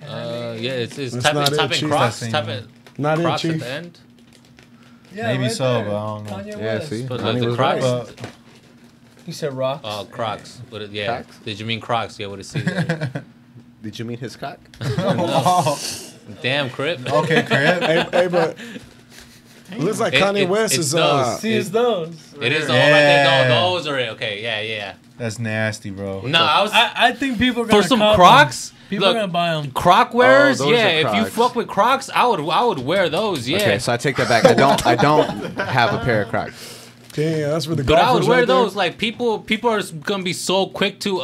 Yeah, it's That's type not in it, Chief. Crocs. That's Type it. in Not it, Crocs at Chief. the end. Yeah, Maybe right so, there. but I don't know. Kanye Yeah, West. see, But Kanye the was Crocs. right. But He said rocks. Oh, Crocs. What? Yeah. Crocs? Did you mean Crocs? Yeah, what it says there. Did you mean his cock? Damn, Crip. okay, crib. Hey, but it looks like Kanye West it's is those. See, it's those. It is all Yeah. right there. No, those are it. Okay, yeah. That's nasty, bro. No, I was I think people are gonna for some cop Crocs. them. People Look, are gonna buy them. Croc wearers. Oh, those yeah, are if you Crocs. fuck with Crocs, I would wear those. Yeah. Okay, so I take that back. I don't have a pair of Crocs. Yeah, that's for the But I would golfers wear right there. those. Like people are gonna be so quick to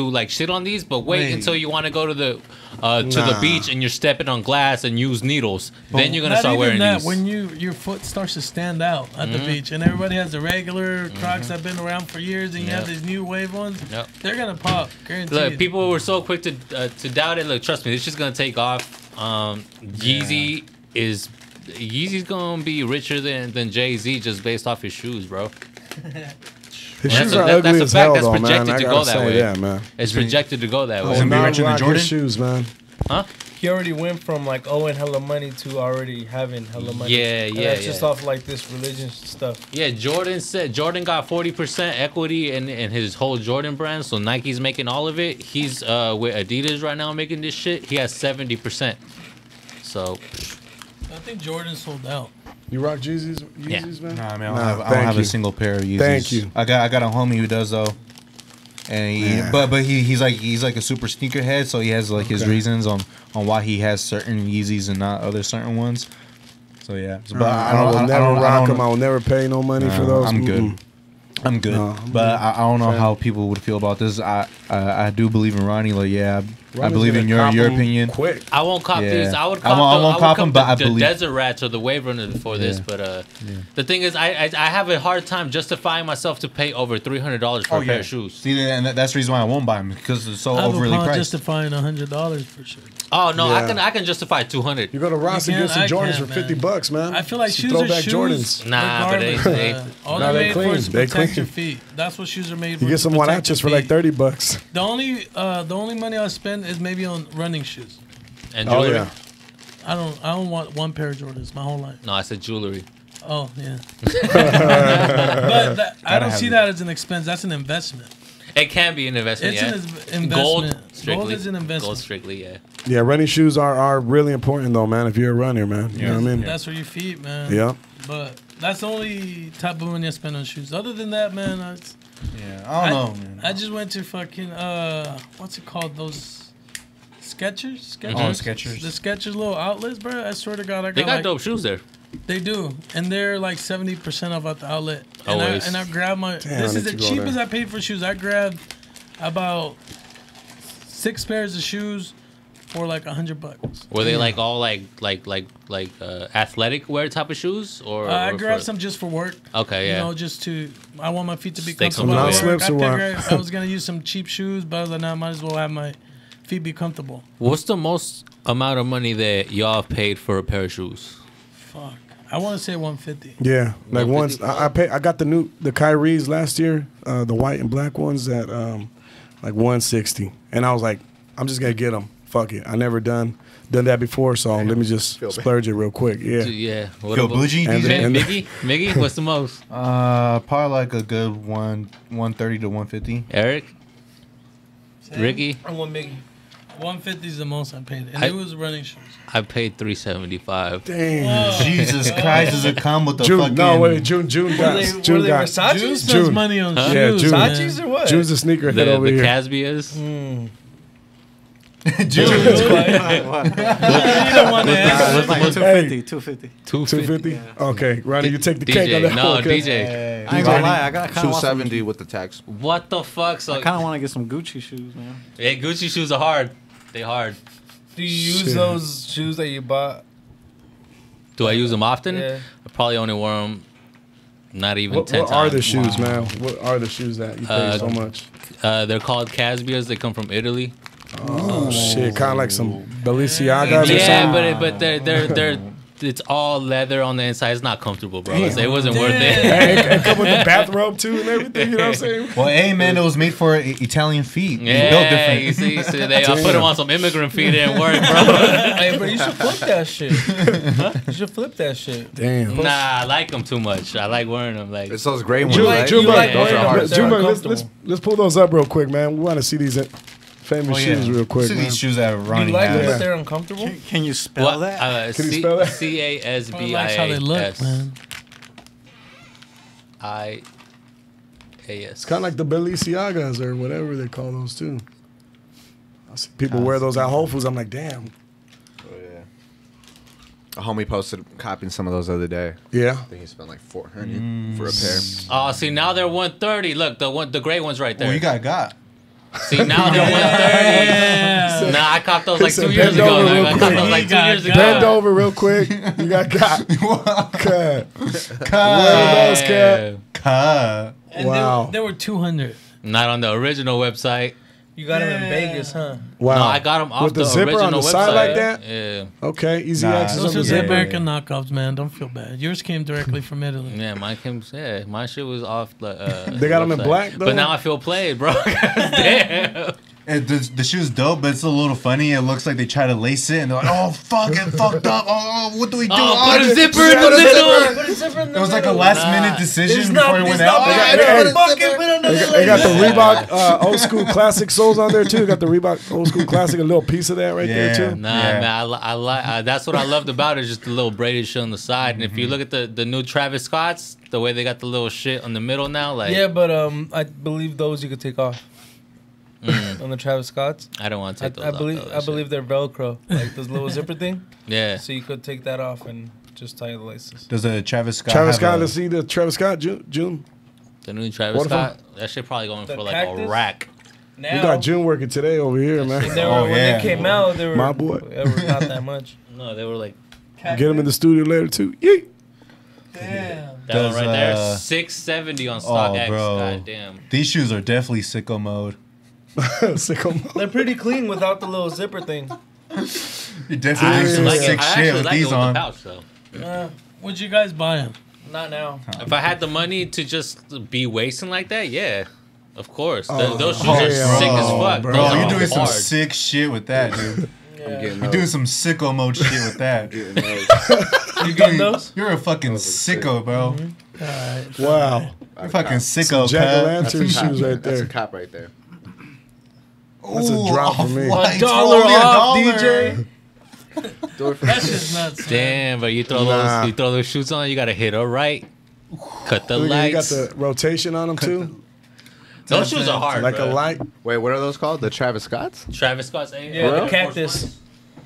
like shit on these, but wait until you want to go to the beach and you're stepping on glass and use needles. Then you're gonna Not start even wearing that. these. When your foot starts to stand out at the beach, and everybody has the regular Crocs that have been around for years, and you have Yep. these new wave ones, Yep. they're gonna pop. Guaranteed. Look, people were so quick to doubt it. Look, trust me, it's just gonna take off. Yeezy's gonna be richer than Jay-Z just based off his shoes, bro. His That's shoes a- are that- ugly that's a as fact. hell, That's though, man. projected I to gotta go that say way. that, man. It's projected to go that I way. will be not richer than rock Jordan? his shoes, man. Huh? He already went from like owing hella money to already having hella money. Yeah, And yeah, that's just yeah. off like this religion stuff. Yeah, Jordan got 40% equity in his whole Jordan brand, so Nike's making all of it. He's with Adidas right now making this shit. He has 70%. So I think Jordan sold out. You rock Yeezys, Yeah. man? Nah, man, Nah, I don't thank have you. a single pair of Yeezys. Thank you. I got a homie who does though, and he's like a super sneakerhead, so he has like his reasons on why he has certain Yeezys and not other certain ones. So yeah, but I will never rock them. I will never pay no money for those. I'm good. Mm-mm. I'm good, No, I'm but good. I don't know Same. how people would feel about this. I do believe in Ronnie. Like, yeah, I Ronnie's believe in gonna cop your 'em opinion. Quick. I won't cop Yeah. these. I would I cop won't cop them, but I the believe- Desert Rats or the Wave Runners for this. Yeah. But the thing is, I have a hard time justifying myself to pay over $300 for a pair of shoes. See, and that's the reason why I won't buy them because they're so I have a overly problem priced. justifying $100 for sure. Oh no, Yeah. I can justify 200. You go to Ross and You get some can't, I Jordans can't, for $50 man. bucks, man. I feel like Some shoes are throwback shoes. Jordans. Nah, but regardless, they- all Nah, they're they made clean. for is to They protect clean. your feet. That's what shoes are made for. You get to some protect Huaraches your for like feet. $30. The only money I spend is maybe on running shoes. And Oh jewelry. yeah. I don't want one pair of Jordans my whole life. No, I said jewelry. Oh yeah. But I don't have see it. that as an expense. That's an investment. It can be an investment. It's yeah. an investment. Gold strictly. Gold is an investment. Gold strictly, yeah. Yeah, running shoes are really important though, man. If you're a runner, man, you know what I mean. That's for your feet, man. Yeah. But that's the only type of money I spend on shoes. Other than that, man, Yeah, I don't know, man. I just went to fucking what's it called? Those Skechers? Oh, Skechers. The Skechers little outlets, bro. I swear to God, I They got got like, dope shoes there. They do, and they're like 70% off at the outlet. Always. And I grabbed my. Damn, this I is need the to go cheapest there. I paid for shoes. I grabbed about 6 pairs of shoes for like $100. Were they like all like athletic wear type of shoes or? I or grabbed for- some just for work. Okay, yeah. You know, just to. I want my feet to be Stay comfortable. comfortable. at work. Non-slips I or what? figured I was gonna use some cheap shoes, but I was like, nah, I might as well have my feet be comfortable. What's the most amount of money that y'all have paid for a pair of shoes? Fuck. I want to say 150. Yeah, like 150. once I got the Kyries last year, the white and black ones at like 160, and I was like, I'm just gonna get them. Fuck it, I never done that before, so let me just splurge it real quick. Yeah, Yeah. What Yo, about- bougie And DJ. then- and- Miggy, what's the most? Probably like a good 130 to 150. Eric, Ricky, I want Miggy. 150 is the most I paid, and I- it was running shoes. I paid $375. damn. Jesus Christ, does it come with the June, fucking? no wait, June got June got Versace? June spends June. money on Huh? shoes. Yeah, June. man. Versace's or what? June's a sneakerhead The over here. Casbias. You don't want to It was like 250, 250. 250. Okay, Ronnie, you take the cake on DJ, that no, one, 'cause- DJ. I ain't gonna lie, I kind of want some. 270 with the tax. What the fuck? So, I kind of want to get some Gucci shoes, man. yeah, Gucci shoes are hard. They hard. Do you use Shit. those shoes that you bought? Do I use them often? Yeah. I probably only wear them not even What 10 times. are the shoes, man? What are the shoes that you pay so much? They're called Casbias. They come from Italy. Oh shit, kind of like some Balenciagas or Yeah, something. but they're it's all leather on the inside. It's not comfortable, bro. So it wasn't worth it. Hey, it come with the bathrobe too and everything. You know what I'm saying? Well, hey man, it was made for Italian feet. It's built Yeah, different. you see, so I put them on some immigrant feet. It didn't work, bro. Hey, bro, you should flip that shit. You should flip that shit. Damn. Nah, I like them too much. I like wearing them. Like, It's those gray ones, June, right? June, like those wearing are them, hard. but they're June, uncomfortable. let's pull those up real quick, man. We want to see these famous shoes real quick, See man. these shoes that Ronnie You like them, has. but they're uncomfortable? Can you spell what? that? Can you spell that? I like how they look, CASBIAS. man. It's kind of like the Balenciagas or whatever they call those too. I see people wear those at Whole Foods. I'm like, damn. Oh, yeah. A homie posted copying some of those the other day. Yeah. I think he spent like $400 for a pair. Oh, see, now they're 130. Look, the gray one's right there. Well, you got. See, now they're 130. Nah, I copped those like He 2 said, years bend ago. over real I copped quick. those like 2 years ago. Bend over real quick. You got cut. Wear those, cat. Cut. And Wow. they were 200. Not on the original website. You got them in Vegas, huh? Wow. No, I got them off With the the zipper original on the website. side like that? Yeah. Okay, easy Nah, access Those on the are the zipper. American knockoffs, man. Don't feel bad. Yours came directly from Italy. Yeah, mine came. Yeah, my shit was off the. They got 'em in website. black, though? But now I feel played, bro. Damn. The shoe's dope, but it's a little funny. It looks like they try to lace it, and they're like, "Oh fuck, it fucked up. Oh, what do we do? Oh, put a just- zipper in the middle. Put a zipper in the It was like a last minute decision before it went out. They got the Reebok old school classic soles on there too. They got the Reebok old school classic, a little piece of that right there Yeah. too. Nah, Yeah. man, I like. That's what I loved about it. Just the little braided shit on the side. And if you look at the new Travis Scotts, the way they got the little shit on the middle now, like Yeah, but I believe those you could take off. On the Travis Scotts. I don't want to take those. I off, believe though, that I shit. believe they're Velcro, like this little zipper thing. Yeah. So you could take that off and just tie the laces. Does the Travis Scott? Travis have Scott, a- let's see the Travis Scott June. The new Travis What if I'm- Scott, that shit probably going The for like cactus? a rack. Now, We got June working today over here, man. they were, Oh, when yeah. they came out, they were My boy. They were not that much. No, they were like Get him in the studio later too. Yeet. Damn. that one Does, right there. uh, 670 on StockX. bro. God damn. These shoes are definitely sicko mode. Sicko. They're pretty clean without the little zipper thing. You definitely I do some actually like it. sick I shit actually with like it these with the on. pouch though. Would you guys buy them? Not now. If I had the money to just be wasting like that, yeah, of course. Those shoes oh, are yeah. sick as fuck. Bro, Those you're are doing some hard. sick shit with that, dude. Yeah. You're doing some sicko mode shit with that. You getting those? You're a fucking sicko, bro. Wow. You're fucking sicko, Jack o' pal. lantern shoes right That's a there. cop right there. That's a drop for me. Off-white, $1 only off, $1. DJ. Do it for That's just nuts. Damn, but you throw Nah. those shoes on, you gotta hit her right. Cut the Look, you got lights. the rotation on them too, Those shoes are hard, like bro. a light. Wait, what are those called? The Travis Scotts? Travis Scott's. Yeah, the cactus.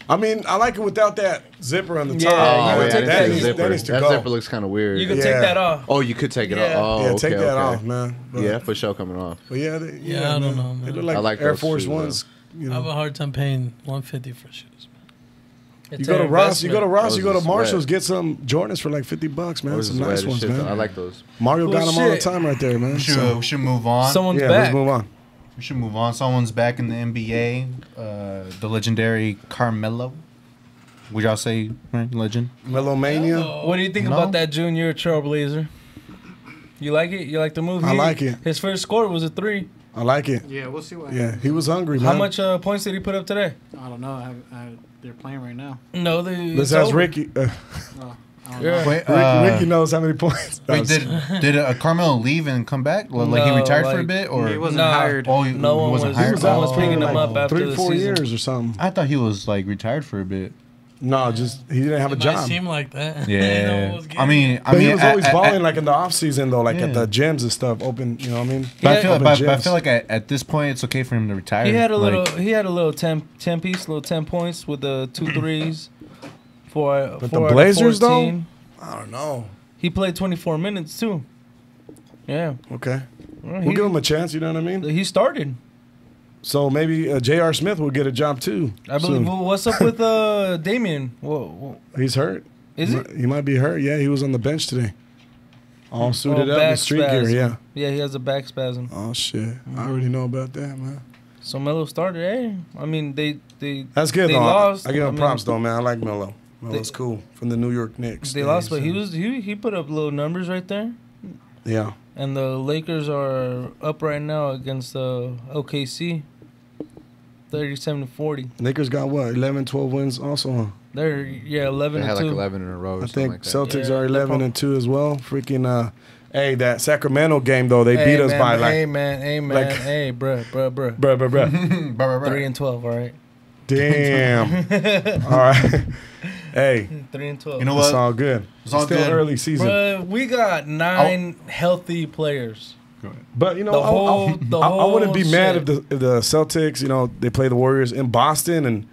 I mean, I like it without that zipper on the Yeah, top. you Oh, gotta yeah, take I that. didn't see the That zipper. needs to That go. zipper looks kind of weird. You can Yeah. take that off. Oh, you could take it Yeah. off. Oh, Yeah, okay, take that okay. off, man. But, Yeah, for sure coming off. but yeah, Yeah, I don't know, They man. look like, I like Air those Force shoes, Ones. You I have know, a hard time paying $150 for shoes. It's you go to an Ross, you go to investment. Ross, you go Those to are Marshalls, sweat. get some Jordans for like $50, man. Those Some is nice wet as ones, shit, though. I man. like those. Mario got Well, them all the shit. time right there, man. We So, should move on. Someone's yeah, back. let's move on. We should move on. Someone's back in the NBA. The legendary Carmelo. Would y'all say right? Legend? Melomania. What do you think No. about that Junior Trailblazer? You like it? You like the move? I like it. His first score was a 3. I like it. Yeah, we'll see what Yeah, he was hungry, man. How much points did he put up today? I don't know. They're playing right now. No, Let's ask Ricky. I don't know. Yeah. Wait, Ricky knows how many points. wait, did Carmelo leave and come back? Like he No, retired for a like- bit, or He wasn't Nah. hired. oh, No one wasn't was- hired? he was out Oh. picking him up after 3-4 the season. years or something. I thought he was like retired for a bit. No, just he didn't have a It job. might seem like that. Yeah. I mean, But he was always balling like in the off season though, like at the gyms and stuff. Open, you know what I mean? But, Open I gyms. feel like at this point it's okay for him to retire. He had a little. Like, He had a little 10 piece, little 10 points with the 2 threes. For But the Blazers though, I don't know. He played 24 minutes too. Yeah. Okay, Well, we'll give him a chance. You know what I mean? He started. So maybe J.R. Smith will get a job too. I believe. soon. Well, what's up with Damian? He's hurt. Is he? He might be hurt. Yeah, he was on the bench today. All suited up in back street gear. spasm. Yeah. Yeah, he has a back spasm. Oh shit! I already know about that, man. So Melo started. Hey, I mean they. That's good They though. lost. I give him I mean, props though, man. I like Melo. Melo's cool from the New York Knicks. They lost, but he put up little numbers right there. Yeah. And the Lakers are up right now against OKC. 37-40. Lakers got what? 11, 12 wins also, huh? They're 11 They and had 2. like 11 in a row. Or I something think like that. Celtics Yeah, are they're 11 and 2 as well. Freaking hey, that Sacramento game though, they beat us man, by like Hey man, like- hey bruh. bruh. 3 and 12, all right. Damn. All right. Hey, 3 and 12. You know it's what? all good. It's all still good. early season. Bruh, we got 9 healthy players. But you know, The whole I wouldn't be mad shit. if the Celtics, you know, they play the Warriors in Boston and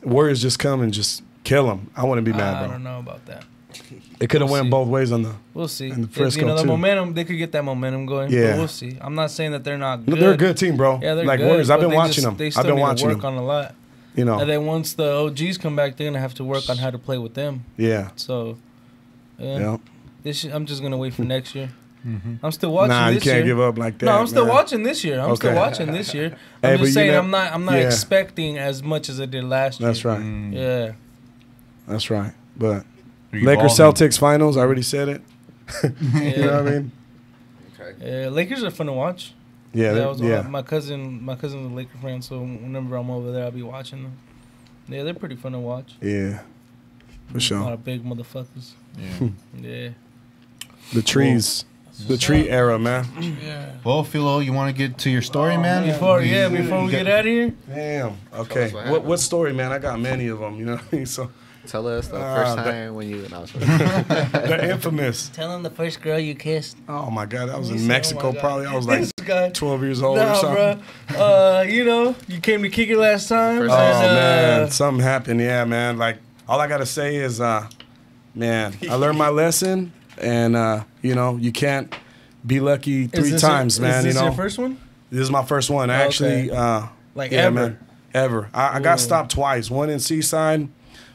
Warriors just come and just kill them. I wouldn't be mad, I bro. don't know about that. It could have We'll went see. both ways on the. We'll see. And the If, Frisco, the too. momentum, they could get that momentum going. Yeah. But we'll see. I'm not saying that they're not No, good. they're a good team, bro. Yeah, they're like good. Warriors. I've but been they watching just- They them. still I've been need watching to work them. on a lot. You know. And then once the OGs come back, they're gonna have to work on how to play with them. Yeah. So, Yeah. I'm just gonna wait for next year. I'm still watching Nah, you this can't year. give up like that. No, I'm still man. watching this year. I'm still Okay. watching this year. Hey, I'm but just you saying know- I'm not yeah. expecting as much as I did last year. That's right. Yeah. That's right. But Are you Lakers evolving? Celtics finals. I already said it. You know what I mean? Yeah, Lakers are fun to watch. Yeah. Yeah. My cousin's a Laker fan, so whenever I'm over there, I'll be watching them. Yeah, they're pretty fun to watch. Yeah. For A lot sure. of big motherfuckers. Yeah. Yeah. The trees. The tree era, man. Yeah. Well, Philo, you want to get to your story, man? Before we get out of here, Damn. Okay. us what What story, man? I got many of them. You know what I mean? So Tell us the Ah, first that- time when you. No, sorry. the infamous. tell them the first girl you kissed. Oh my God, that was He in said, Mexico. "Oh my God." Probably I was like This guy. 12 years old or Nah, something. bro. You came to kick it last time. First Oh time. man, something happened. Yeah, man. Like all I gotta say is, man, I learned my lesson, and you can't be lucky three times, man. Is this you know, your first one? this is my first one. I Okay. actually, Like yeah, ever? man, ever. I got stopped twice. One in Seaside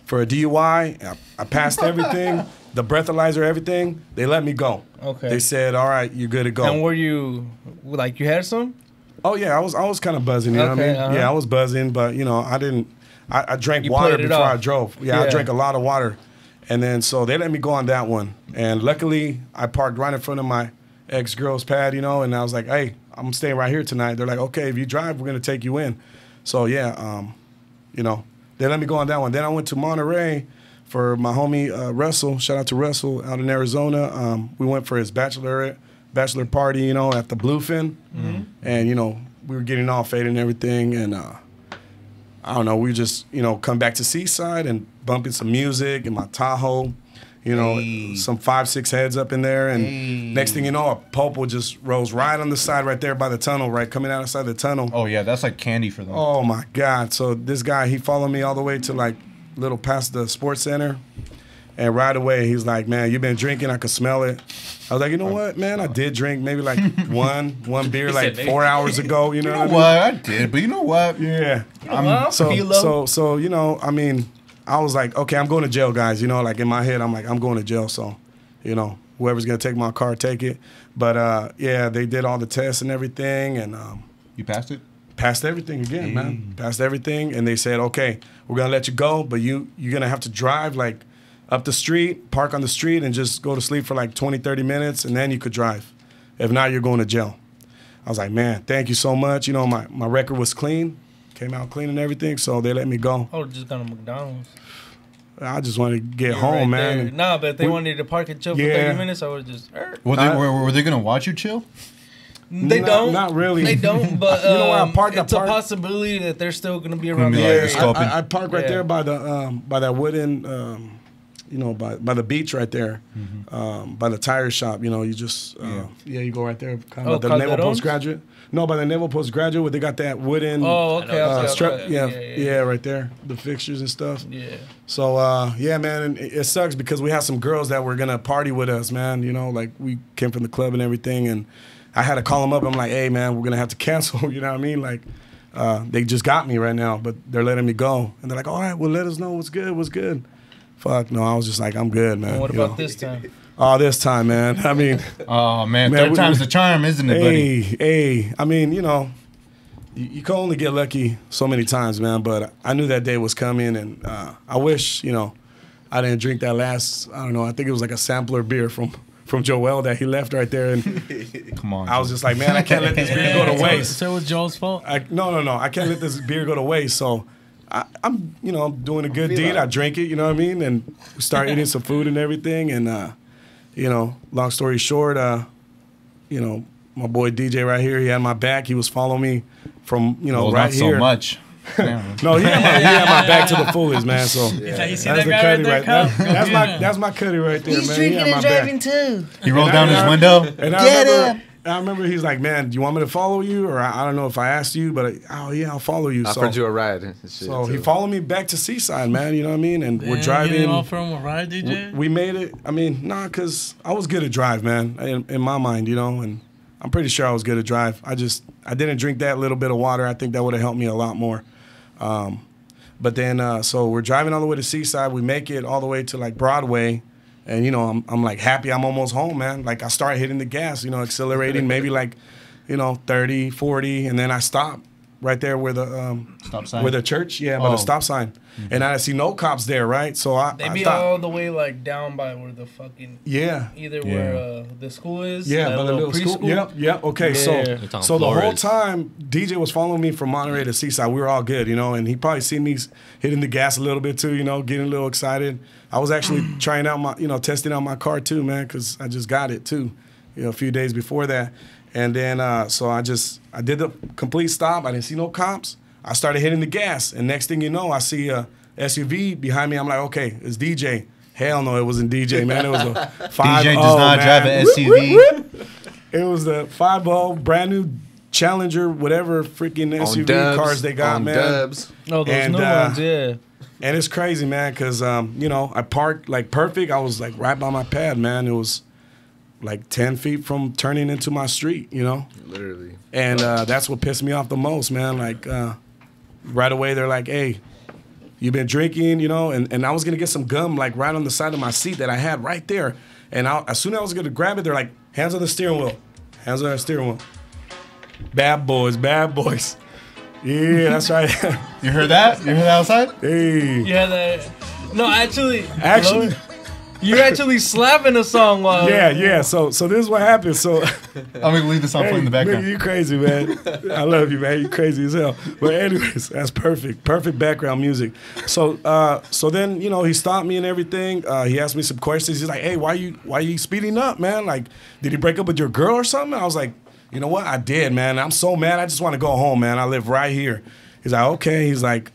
for a DUI. I passed everything, the breathalyzer, everything. They let me go. Okay. They said, "All right, you're good to go." And were you like you had some? Oh yeah, I was kind of buzzing. You know what I Okay, mean? uh-huh. Yeah, I was buzzing, but I didn't. I drank You water played it before I off. drove. Yeah, I Yeah. drank a lot of water, and then so they let me go on that one. And luckily, I parked right in front of my ex-girl's pad. And I was like, "Hey, I'm staying right here tonight." They're like, "Okay, if you drive, we're gonna take you in." So yeah, they let me go on that one. Then I went to Monterey for my homie Russell. Shout out to Russell out in Arizona. We went for his bachelor party, at the Bluefin, and we were getting all faded and everything, and I don't know, we just come back to Seaside and bumping some music in my Tahoe, Hey. some 5-6 heads up in there, and Hey. next thing you know, a Popo just rolls right on the side right there by the tunnel, right coming outside the tunnel. Oh yeah, that's like candy for them. Oh my God! So this guy, he followed me all the way to like little past the sports center, and right away he's like, "Man, you've been drinking. I could smell it." I was like, "You know what, man? I did drink maybe like one beer like 4 hours ago. You know You know what I mean?" what? I did, but you know what? Yeah. Well, So Filo. I mean, I was like, okay, I'm going to jail, guys. Like in my head, I'm like, I'm going to jail. So, whoever's gonna take my car, take it. But yeah, they did all the tests and everything, and You passed it. passed everything again, man. Passed everything, and they said, okay, we're gonna let you go, but you're gonna have to drive like up the street, park on the street, and just go to sleep for like 20, 30 minutes, and then you could drive. If not, you're going to jail. I was like, man, thank you so much. My record was clean, came out clean and everything, so they let me go. I would have just gone to McDonald's. I just wanted to get Right home, man. there. and- Nah, but if they wanted to park and chill for Yeah. 30 minutes, I would have just. Were they gonna watch you chill? They don't. Not really. They don't. But you know where I parked? it's a possibility that they're still gonna be around the Yeah, area. I parked right there by that wooden, you know, by the beach right there, by the tire shop. You know, you just you go right there. Kind of by the Naval Postgraduate. No, by the Naval Postgraduate, where they got that wooden. Oh, okay. strap. Yeah, right there, the fixtures and stuff. Yeah. So yeah, man, and it sucks because we had some girls that were gonna party with us, man. You know, like we came from the club and everything, and I had to call them up. I'm like, hey, man, we're gonna have to cancel. You know what I mean? Like, they just got me right now, but they're letting me go, and they're like, all right, well, let us know what's good. Fuck no, I was just like, I'm good, man. And what about this time? Oh, this time, man. I mean, oh man, third time's the charm, isn't it, buddy? Hey, I mean, you know, you can only get lucky so many times, man. But I knew that day was coming, and I wish, you know, I didn't drink that last. I don't know. I think it was like a sampler beer from Joel that he left right there, and come on, I was just like, man, I can't let this beer go to waste. So it was Joel's fault? No, I can't let this beer go to waste. So I'm, you know, I'm doing a good deed. I drink it, you know what I mean, and we start eating some food and everything, and you know, long story short, you know, my boy DJ right here, he had my back. He was following me from, you know, right not here. so much. No, he had my back to the fullest, man. So you see that guy right there, Kyle? That's my Cuddy right there, He's man. drinking and driving too. He rolled down his window. And I remember he's like, man, do you want me to follow you? Or I don't know if I asked you, but oh yeah, I'll follow you. Offered you a ride. So he followed me back to Seaside, man. You know what I mean? And we're driving. You didn't offer him a ride, DJ? We made it. I mean, nah, because I was good at drive, man, in my mind, you know, and I'm pretty sure I was good at drive. I didn't drink that little bit of water. I think that would have helped me a lot more. But then, so we're driving all the way to Seaside. We make it all the way to like Broadway. And, you know, I'm like happy I'm almost home, man. Like I start hitting the gas, you know, accelerating maybe like, you know, 30, 40. And then I stop right there where the stop sign. Where the church, by the stop sign. Mm-hmm. And I see no cops there, right? So I be all the way like down by where the fucking where the school is. Yeah, by the little school. Yep. Okay, yeah. So the whole time DJ was following me from Monterey to Seaside. We were all good, you know, and he probably seen me hitting the gas a little bit too, you know, getting a little excited. I was actually trying out my, you know, testing out my car too, man, because I just got it too, you know, a few days before that. And then so I did the complete stop. I didn't see no cops. I started hitting the gas, and next thing you know, I see a SUV behind me. I'm like, okay, it's DJ. Hell no, it wasn't DJ, man. It was a 5.0. DJ does not drive an SUV. It was the 5.0 brand new Challenger, whatever freaking SUV cars they got, man. Dubs. Oh, those new ones, yeah. And it's crazy, man, because you know, I parked like perfect. I was like right by my pad, man. It was like 10 feet from turning into my street, you know? Literally. And that's what pissed me off the most, man. Like, right away, they're like, hey, you been drinking, you know? And I was going to get some gum, like, right on the side of my seat that I had right there. And as soon as I was going to grab it, they're like, hands on the steering wheel. Hands on the steering wheel. Bad boys, bad boys. Yeah, that's right. You heard that? You heard that outside? Hey. Yeah, that. No, actually. You're actually slapping a song while. Yeah. So this is what happened. So I'm gonna leave this on playing in the background. Nigga, you crazy, man. I love you, man. You crazy as hell. But anyways, that's perfect. Perfect background music. So then, you know, he stopped me and everything. He asked me some questions. He's like, hey, why you speeding up, man? Like, did he break up with your girl or something? I was like, you know what? I did, man. I'm so mad. I just want to go home, man. I live right here. He's like, okay. He's like,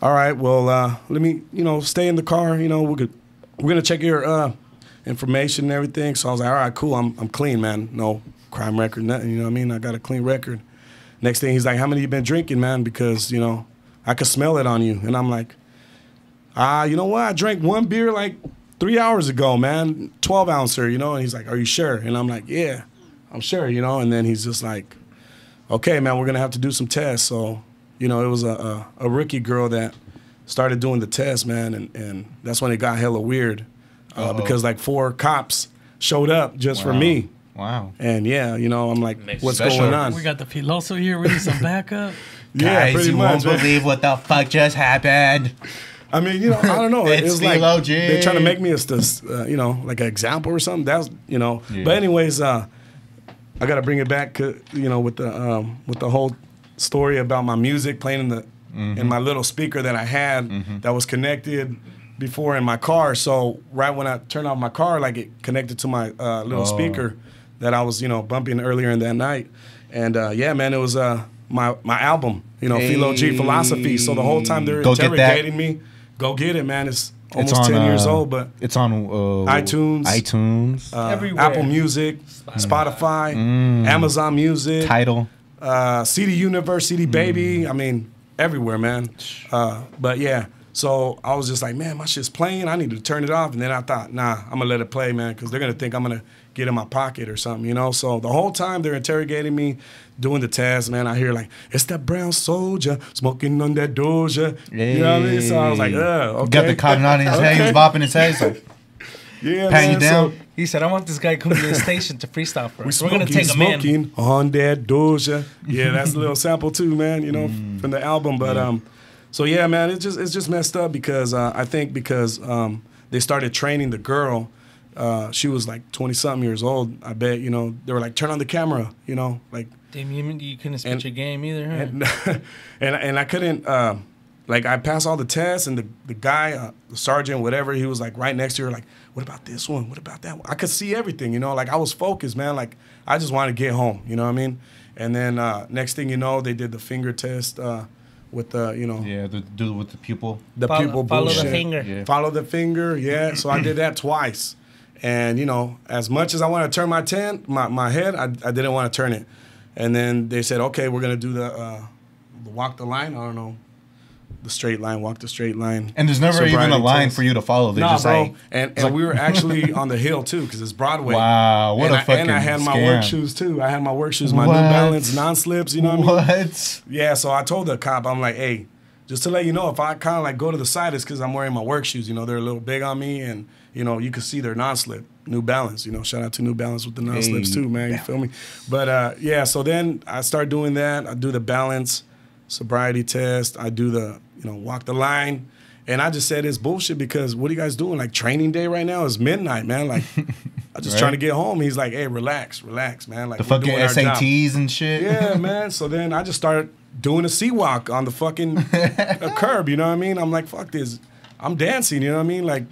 all right, well, let me, you know, stay in the car. You know, we're gonna check your information and everything. So I was like, all right, cool. I'm clean, man. No crime record, nothing. You know what I mean? I got a clean record. Next thing, he's like, how many you been drinking, man? Because, you know, I could smell it on you. And I'm like, you know what? I drank one beer like 3 hours ago, man. 12-ouncer, you know? And he's like, are you sure? And I'm like, yeah, I'm sure, you know? And then he's just like, okay, man, we're gonna have to do some tests. So, you know, it was a rookie girl that started doing the test, man, and that's when it got hella weird because like 4 cops showed up just for me. Wow. And yeah, you know, I'm like, what's going on? We got the Filoso here. We need some backup. Yeah, guys, pretty you much, won't believe what the fuck just happened. I mean, you know, I don't know. It's it was like Filo G. they're trying to make me you know, like an example or something. That's, you know. Yeah. But anyways, I got to bring it back, you know, with the whole story about my music playing in the in my little speaker that I had that was connected before in my car. So right when I turned off my car, like it connected to my little speaker. that I was, bumping earlier in that night. And yeah, man, it was my album, Filo G Philosophy. So the whole time they're interrogating me, go get it, man. It's almost 10 years old, but it's on iTunes, everywhere. Apple Music, Spotify, Amazon Music, Tidal, CD Universe, CD Baby. I mean, everywhere, man. But yeah, so I was just like, man, my shit's playing. I need to turn it off. And then I thought, nah, I'm gonna let it play, man, because they're gonna think I'm gonna get in my pocket or something, So the whole time they're interrogating me, doing the test, man, I hear like, it's that brown soldier smoking on that Doja. Hey. You know what I mean? So I was like, okay. Got the cotton on his head. He was bopping his head. He's like, yeah, patting man, you down. So He said, I want this guy coming to the station to freestyle for us. We're going going to to take him in. smoking on that Doja. Yeah, that's a little sample too, man, from the album. But so yeah, man, it's just messed up because I think because they started training the girl. She was like 20-something years old. I bet, they were like, turn on the camera, like. Damn, you couldn't spit your game either, huh? And I couldn't, I passed all the tests, and the guy, the sergeant, whatever, he was like right next to her, like, what about this one? What about that one? I could see everything, like I was focused, man. Like I just wanted to get home, you know what I mean? And then next thing you know, they did the finger test with the, Yeah, the dude with the pupil. The pupil follow bullshit. the finger. Yeah. Follow the finger, yeah. So I did that twice. And, as much as I want to turn my head, I didn't want to turn it. And then they said, okay, we're going to do the walk the line. I don't know. The straight line, walk the straight line. And there's never even a line test. For you to follow. They just bro. like, and we were actually on the hill, too, because it's Broadway. wow, what a fucking And I had my scam. work shoes, too. I had my work shoes, my What? New Balance non-slips, you know what I mean? What? Yeah, so I told the cop, I'm like, hey, just to let you know, if I kind of like go to the side, it's because I'm wearing my work shoes. They're a little big on me, and, you can see they're non-slip. New Balance, shout out to New Balance with the non-slips too, man. You feel me? But yeah, so then I start doing that. I do the balance, sobriety test. I do the, walk the line. And I just said it's bullshit because what are you guys doing? Like training day right now is midnight, man. Like I'm just trying to get home. He's like, hey, relax, man. Like The fucking doing our job. SATs and shit. Yeah, man. So then I just started doing a sea walk on the fucking curb. You know what I mean? I'm like, fuck this. I'm dancing. You know what I mean? Like,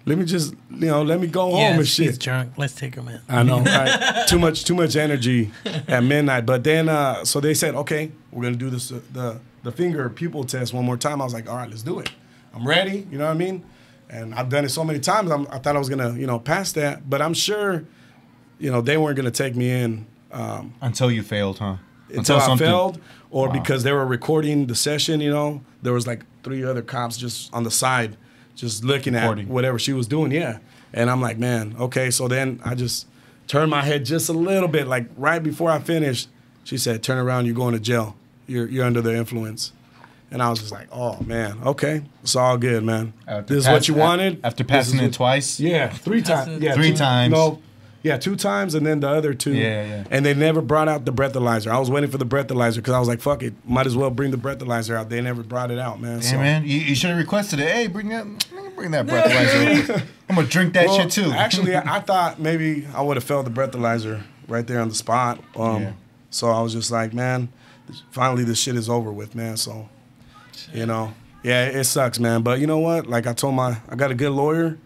let me just, let me go home and He's shit. drunk. Let's take him in. I know, right? Too much energy at midnight. But then, so they said, okay, we're gonna do this the finger pupil test one more time. I was like, all right, let's do it. I'm ready. You know what I mean? And I've done it so many times. I thought I was gonna, pass that. But I'm sure, they weren't gonna take me in Until you failed, huh? until I failed, or because they were recording the session. There was like 3 other cops just on the side, just looking Recording. at whatever she was doing, yeah. And I'm like, man, okay. So then I just turned my head just a little bit, like right before I finished. She said, "Turn around, you're going to jail. You're under the influence." And I was just like, oh man, okay, it's all good, man. This is what you wanted. After passing it twice. Yeah, 3 times. Yeah, 3 times. No, yeah, 2 times, and then the other 2. Yeah. And they never brought out the breathalyzer. I was waiting for the breathalyzer because I was like, fuck it, might as well bring the breathalyzer out. They never brought it out, man. Yeah, man. You should have requested it. Hey, bring that breathalyzer. I'm gonna drink that shit too. Actually, I thought maybe I would have felt the breathalyzer right there on the spot. So I was just like, man, finally this shit is over with, man. So, yeah, it sucks, man. But you know what? Like I told I got a good lawyer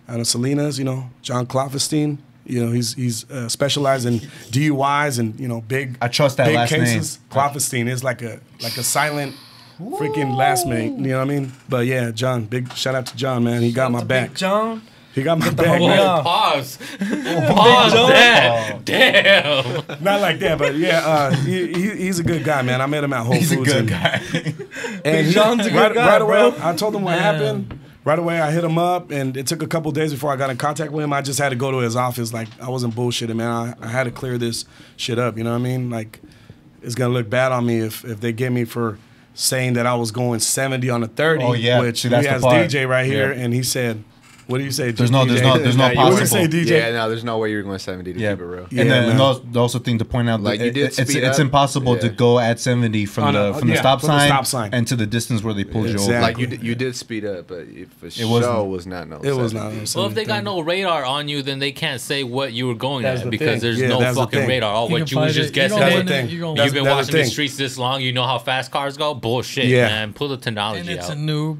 out of Salinas, John Klopfenstein. He's specialized in DUIs and big. I trust that big last cases. name. Klopfenstein is like a silent freaking last name. You know what I mean? But yeah, John. Big shout out to John, man. He got my back. Big John. He got my back, whole man. lot. Pause. Pause that. Damn. Not like that, but yeah, he's a good guy, man. I met him at Whole Foods. He's a good guy. And John's a good right, guy, right away, bro. I told him what happened. Right away, I hit him up, and it took a couple days before I got in contact with him. I just had to go to his office. Like, I wasn't bullshitting, man. I had to clear this shit up, you know what I mean? Like, it's going to look bad on me if they get me for saying that I was going 70 on a 30, Oh, yeah. which See, he that's the has part. DJ right here, Yeah. and he said, what do you say? There's no DJ? possible. What do you say, DJ? Yeah, no, there's no way you're going 70 to Yeah. keep it real. Yeah, And then man. and also thing to point out, Like, you did it's speed up. impossible to Yeah. go at 70 from the stop sign and to the distance where they pulled you over. Exactly. Like you did speed up, but for It sure wasn't. was not no. It was 70. not. Well, if they got no radar on you, then they can't say what you were going That's at the because thing. there's Yeah, no that's the fucking thing. radar. Oh, You what can you was find just it. guessing. That's win the it, thing. you're gonna That's- You've been that's watching the the thing. streets this long. You know how fast cars go. Bullshit, Yeah. man. Pull the technology And it's out. a noob.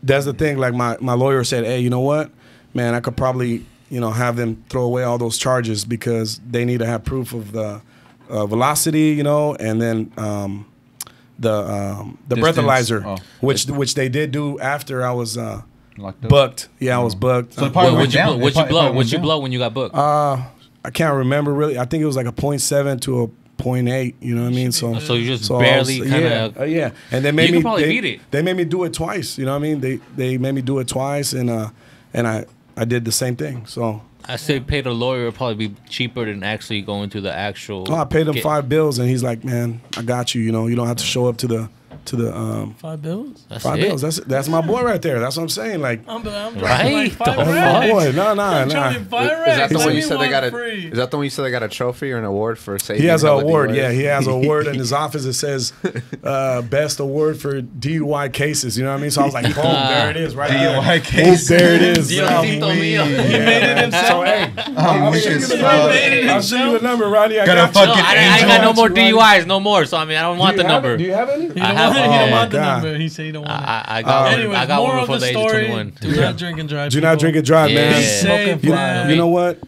That's the thing. Like my lawyer said, hey, you know what, man, I could probably, have them throw away all those charges because they need to have proof of the velocity, and then the breathalyzer, which they did do after I was booked. Yeah, I was booked. So what'd you blow when you got booked? I can't remember really. I think it was like a 0.7 to a 0.8. You know what I mean? So you just barely kind of yeah. And they made me beat it. They made me do it twice. You know what I mean? They made me do it twice, and I did the same thing. So I say pay the lawyer would probably be cheaper than actually going to the actual. I paid him $5, and he's like, "Man, I got you. You know, you don't have to show up to the $5 bills. $5. That's my boy right there. That's what I'm saying. Like, I'm right? like $5 my boy. No. Is that the one you said they got Is that the one you said they got a trophy or an award for safety? He has an award. Yeah, he has an award in his office that says best award for DUI cases. You know what I mean? So I was like, boom, there it is, right there. DUI cases. There it is. He made it himself. So hey, I'll show you the number, Ronnie. I got I got no more DUIs, no more. So I mean, I don't want the number. Do you have any? He don't want the number. He said he don't want it. I got moral one of before the the age of story, 21. do not drink and drive. Do not drink and drive, man. Save lives. You know what?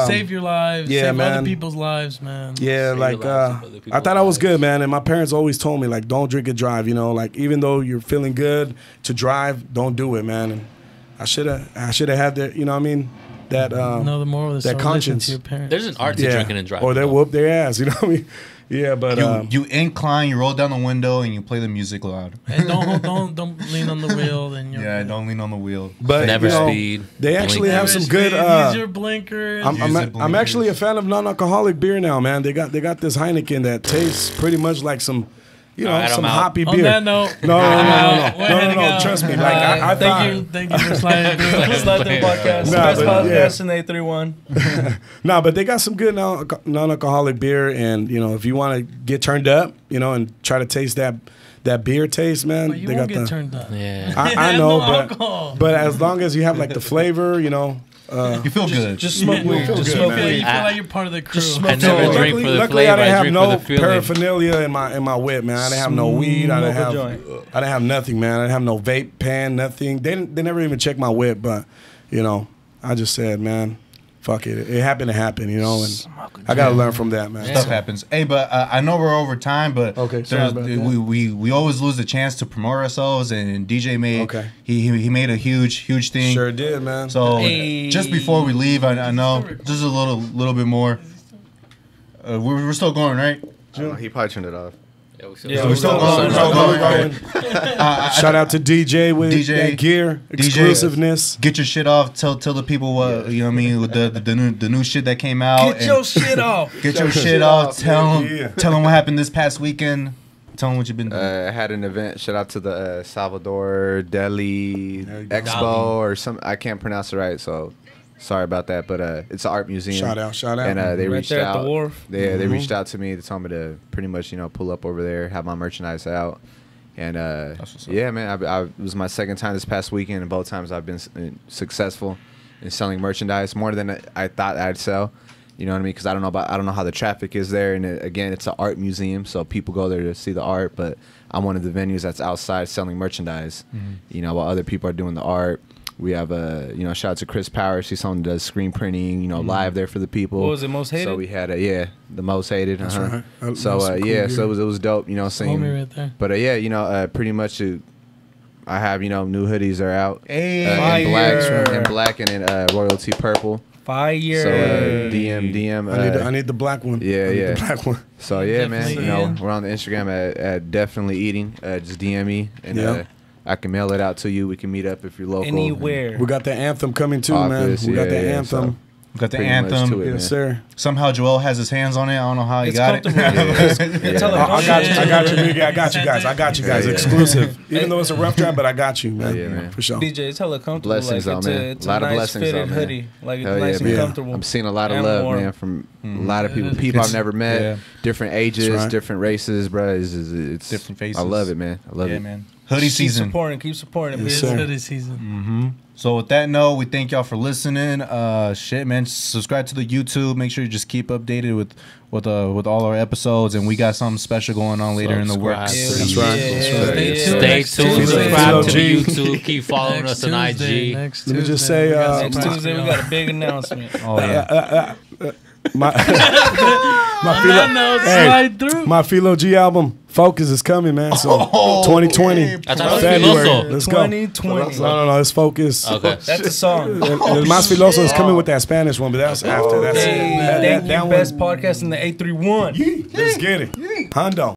Save your lives. Yeah, save man. other people's lives, man. Yeah, Save like your lives, other people's I thought I was lives. good, man. And my parents always told me, like, don't drink and drive. You know, like even though you're feeling good to drive, don't do it, man. And I should have had that. You know what I mean? That No, the moral of the that story, listen conscience. to your parents. There's an art to drinking and driving. Or they whoop their ass. You know what I mean? Yeah, but You incline, you roll down the window, and you play the music loud. And don't lean on the wheel. Then you're Yeah, don't lean on the wheel. but Never you know, speed. They actually Blink. have some good. Use your blinkers. I'm actually a fan of non-alcoholic beer now, man. They got this Heineken that tastes pretty much like some, Alright, some I'm out. hoppy On beer. that note, No. Trust me. Like I thought. Thank you for sliding through. Slide through podcast. Nah, Best but, podcast in 831. No, but they got some good non-alcoholic beer, and if you want to get turned up, and try to taste that beer taste, man. But you they won't got get turned up. Yeah. I know, No alcohol. but as long as you have like the flavor, You feel good. Just smoke weed. feel Just good, smoke man. weed. You feel like you're part of the crew. Just I smoke never weed. drink for the luckily, I flavor. didn't I have drink no for the feeling. paraphernalia in my whip, man. I didn't have no weed. I didn't Smoke a have. joint. I didn't have nothing, man. I didn't have no vape pen, nothing. They never even checked my whip, but I just said, man, fuck it. It happened to happen, and I got to learn from that, man. Stuff happens. Hey, but I know we're over time, but Okay, sorry about that. we always lose the chance to promote ourselves, and DJ made he made a huge thing. Sure did, man. So just before we leave, I know just a little bit more. We're still going, right? He probably turned it off. Yeah, We're still going. Shout out to DJ with that gear, exclusiveness. Get your shit off. Tell the people what you know what I mean with the new shit that came out. Get your shit off. Get your shit off. Tell Yeah. them what happened this past weekend. Tell them what you've been doing. I had an event. Shout out to the Salvador Deli Expo or some. I can't pronounce it right, so sorry about that. But it's an art museum. Shout out. And they Right reached there out. at the wharf. They reached out to me. They told me to pretty much pull up over there, have my merchandise out, and yeah, man. It was my second time this past weekend, and both times I've been successful in selling merchandise more than I thought I'd sell. You know what I mean? Because I don't know how the traffic is there, and again, it's an art museum, so people go there to see the art. But I'm one of the venues that's outside selling merchandise. While other people are doing the art. We have shout out to Chris Powers. He's someone that does screen printing, live there for the people. What was it, Most Hated? So we had the Most Hated. That's right. So That's cool, so it was dope. Saying. Homie right there. But pretty much. I have new hoodies are out. Hey, in black and in royalty purple. Fire. So DM. I need the black one. Yeah, I need yeah. the black one. So yeah, Definitely man. in. We're on the Instagram at definitely eating. Just DM me and Yeah. I can mail it out to you. We can meet up if you're local. Anywhere. We got the anthem coming too, Office, man. We got the yeah, anthem. so we got the pretty much anthem. to it, man. Yes, sir. Somehow Joel has his hands on it. I don't know how he It's got it. comfortable. It's hella I got you, comfortable. nigga. I got you guys. Yeah. Exclusive. Even though it's a rough draft, but I got you, man. Yeah, man. For sure. DJ, it's hella comfortable. Blessings, like, though, man. It's A lot a of nice blessings, fitted though, man. hoodie. Like, it's Hell nice yeah, and man. comfortable. I'm seeing a lot of And love, warm. man, from a lot of people. People It's- I've never met, yeah. different ages, right. different races, bro. It's Different faces. I love it, man. I love Yeah, it. man. Hoodie season. Keep supporting. Yes, It's sir. hoodie season. So with that note, we thank y'all for listening. Shit, man, subscribe to the YouTube. Make sure you just keep updated with all our episodes, and we got something special going on later in the works. That's right. Stay tuned. Filo Subscribe to G. the YouTube. Keep following us on IG. Next Let me just Tuesday, say, we got Next some Tuesday, we got a big announcement. Oh yeah. My that note, slide through. my Filo G album, Focus, is coming, man. So 2020, I thought it was February. Filoso. Let's go. 2020. No, it's Focus. Okay. That's a song. El Más Filoso is coming with that Spanish one, but that's after. That's Hey, that thank you, one. best podcast in the 831. Let's get it. Hondo.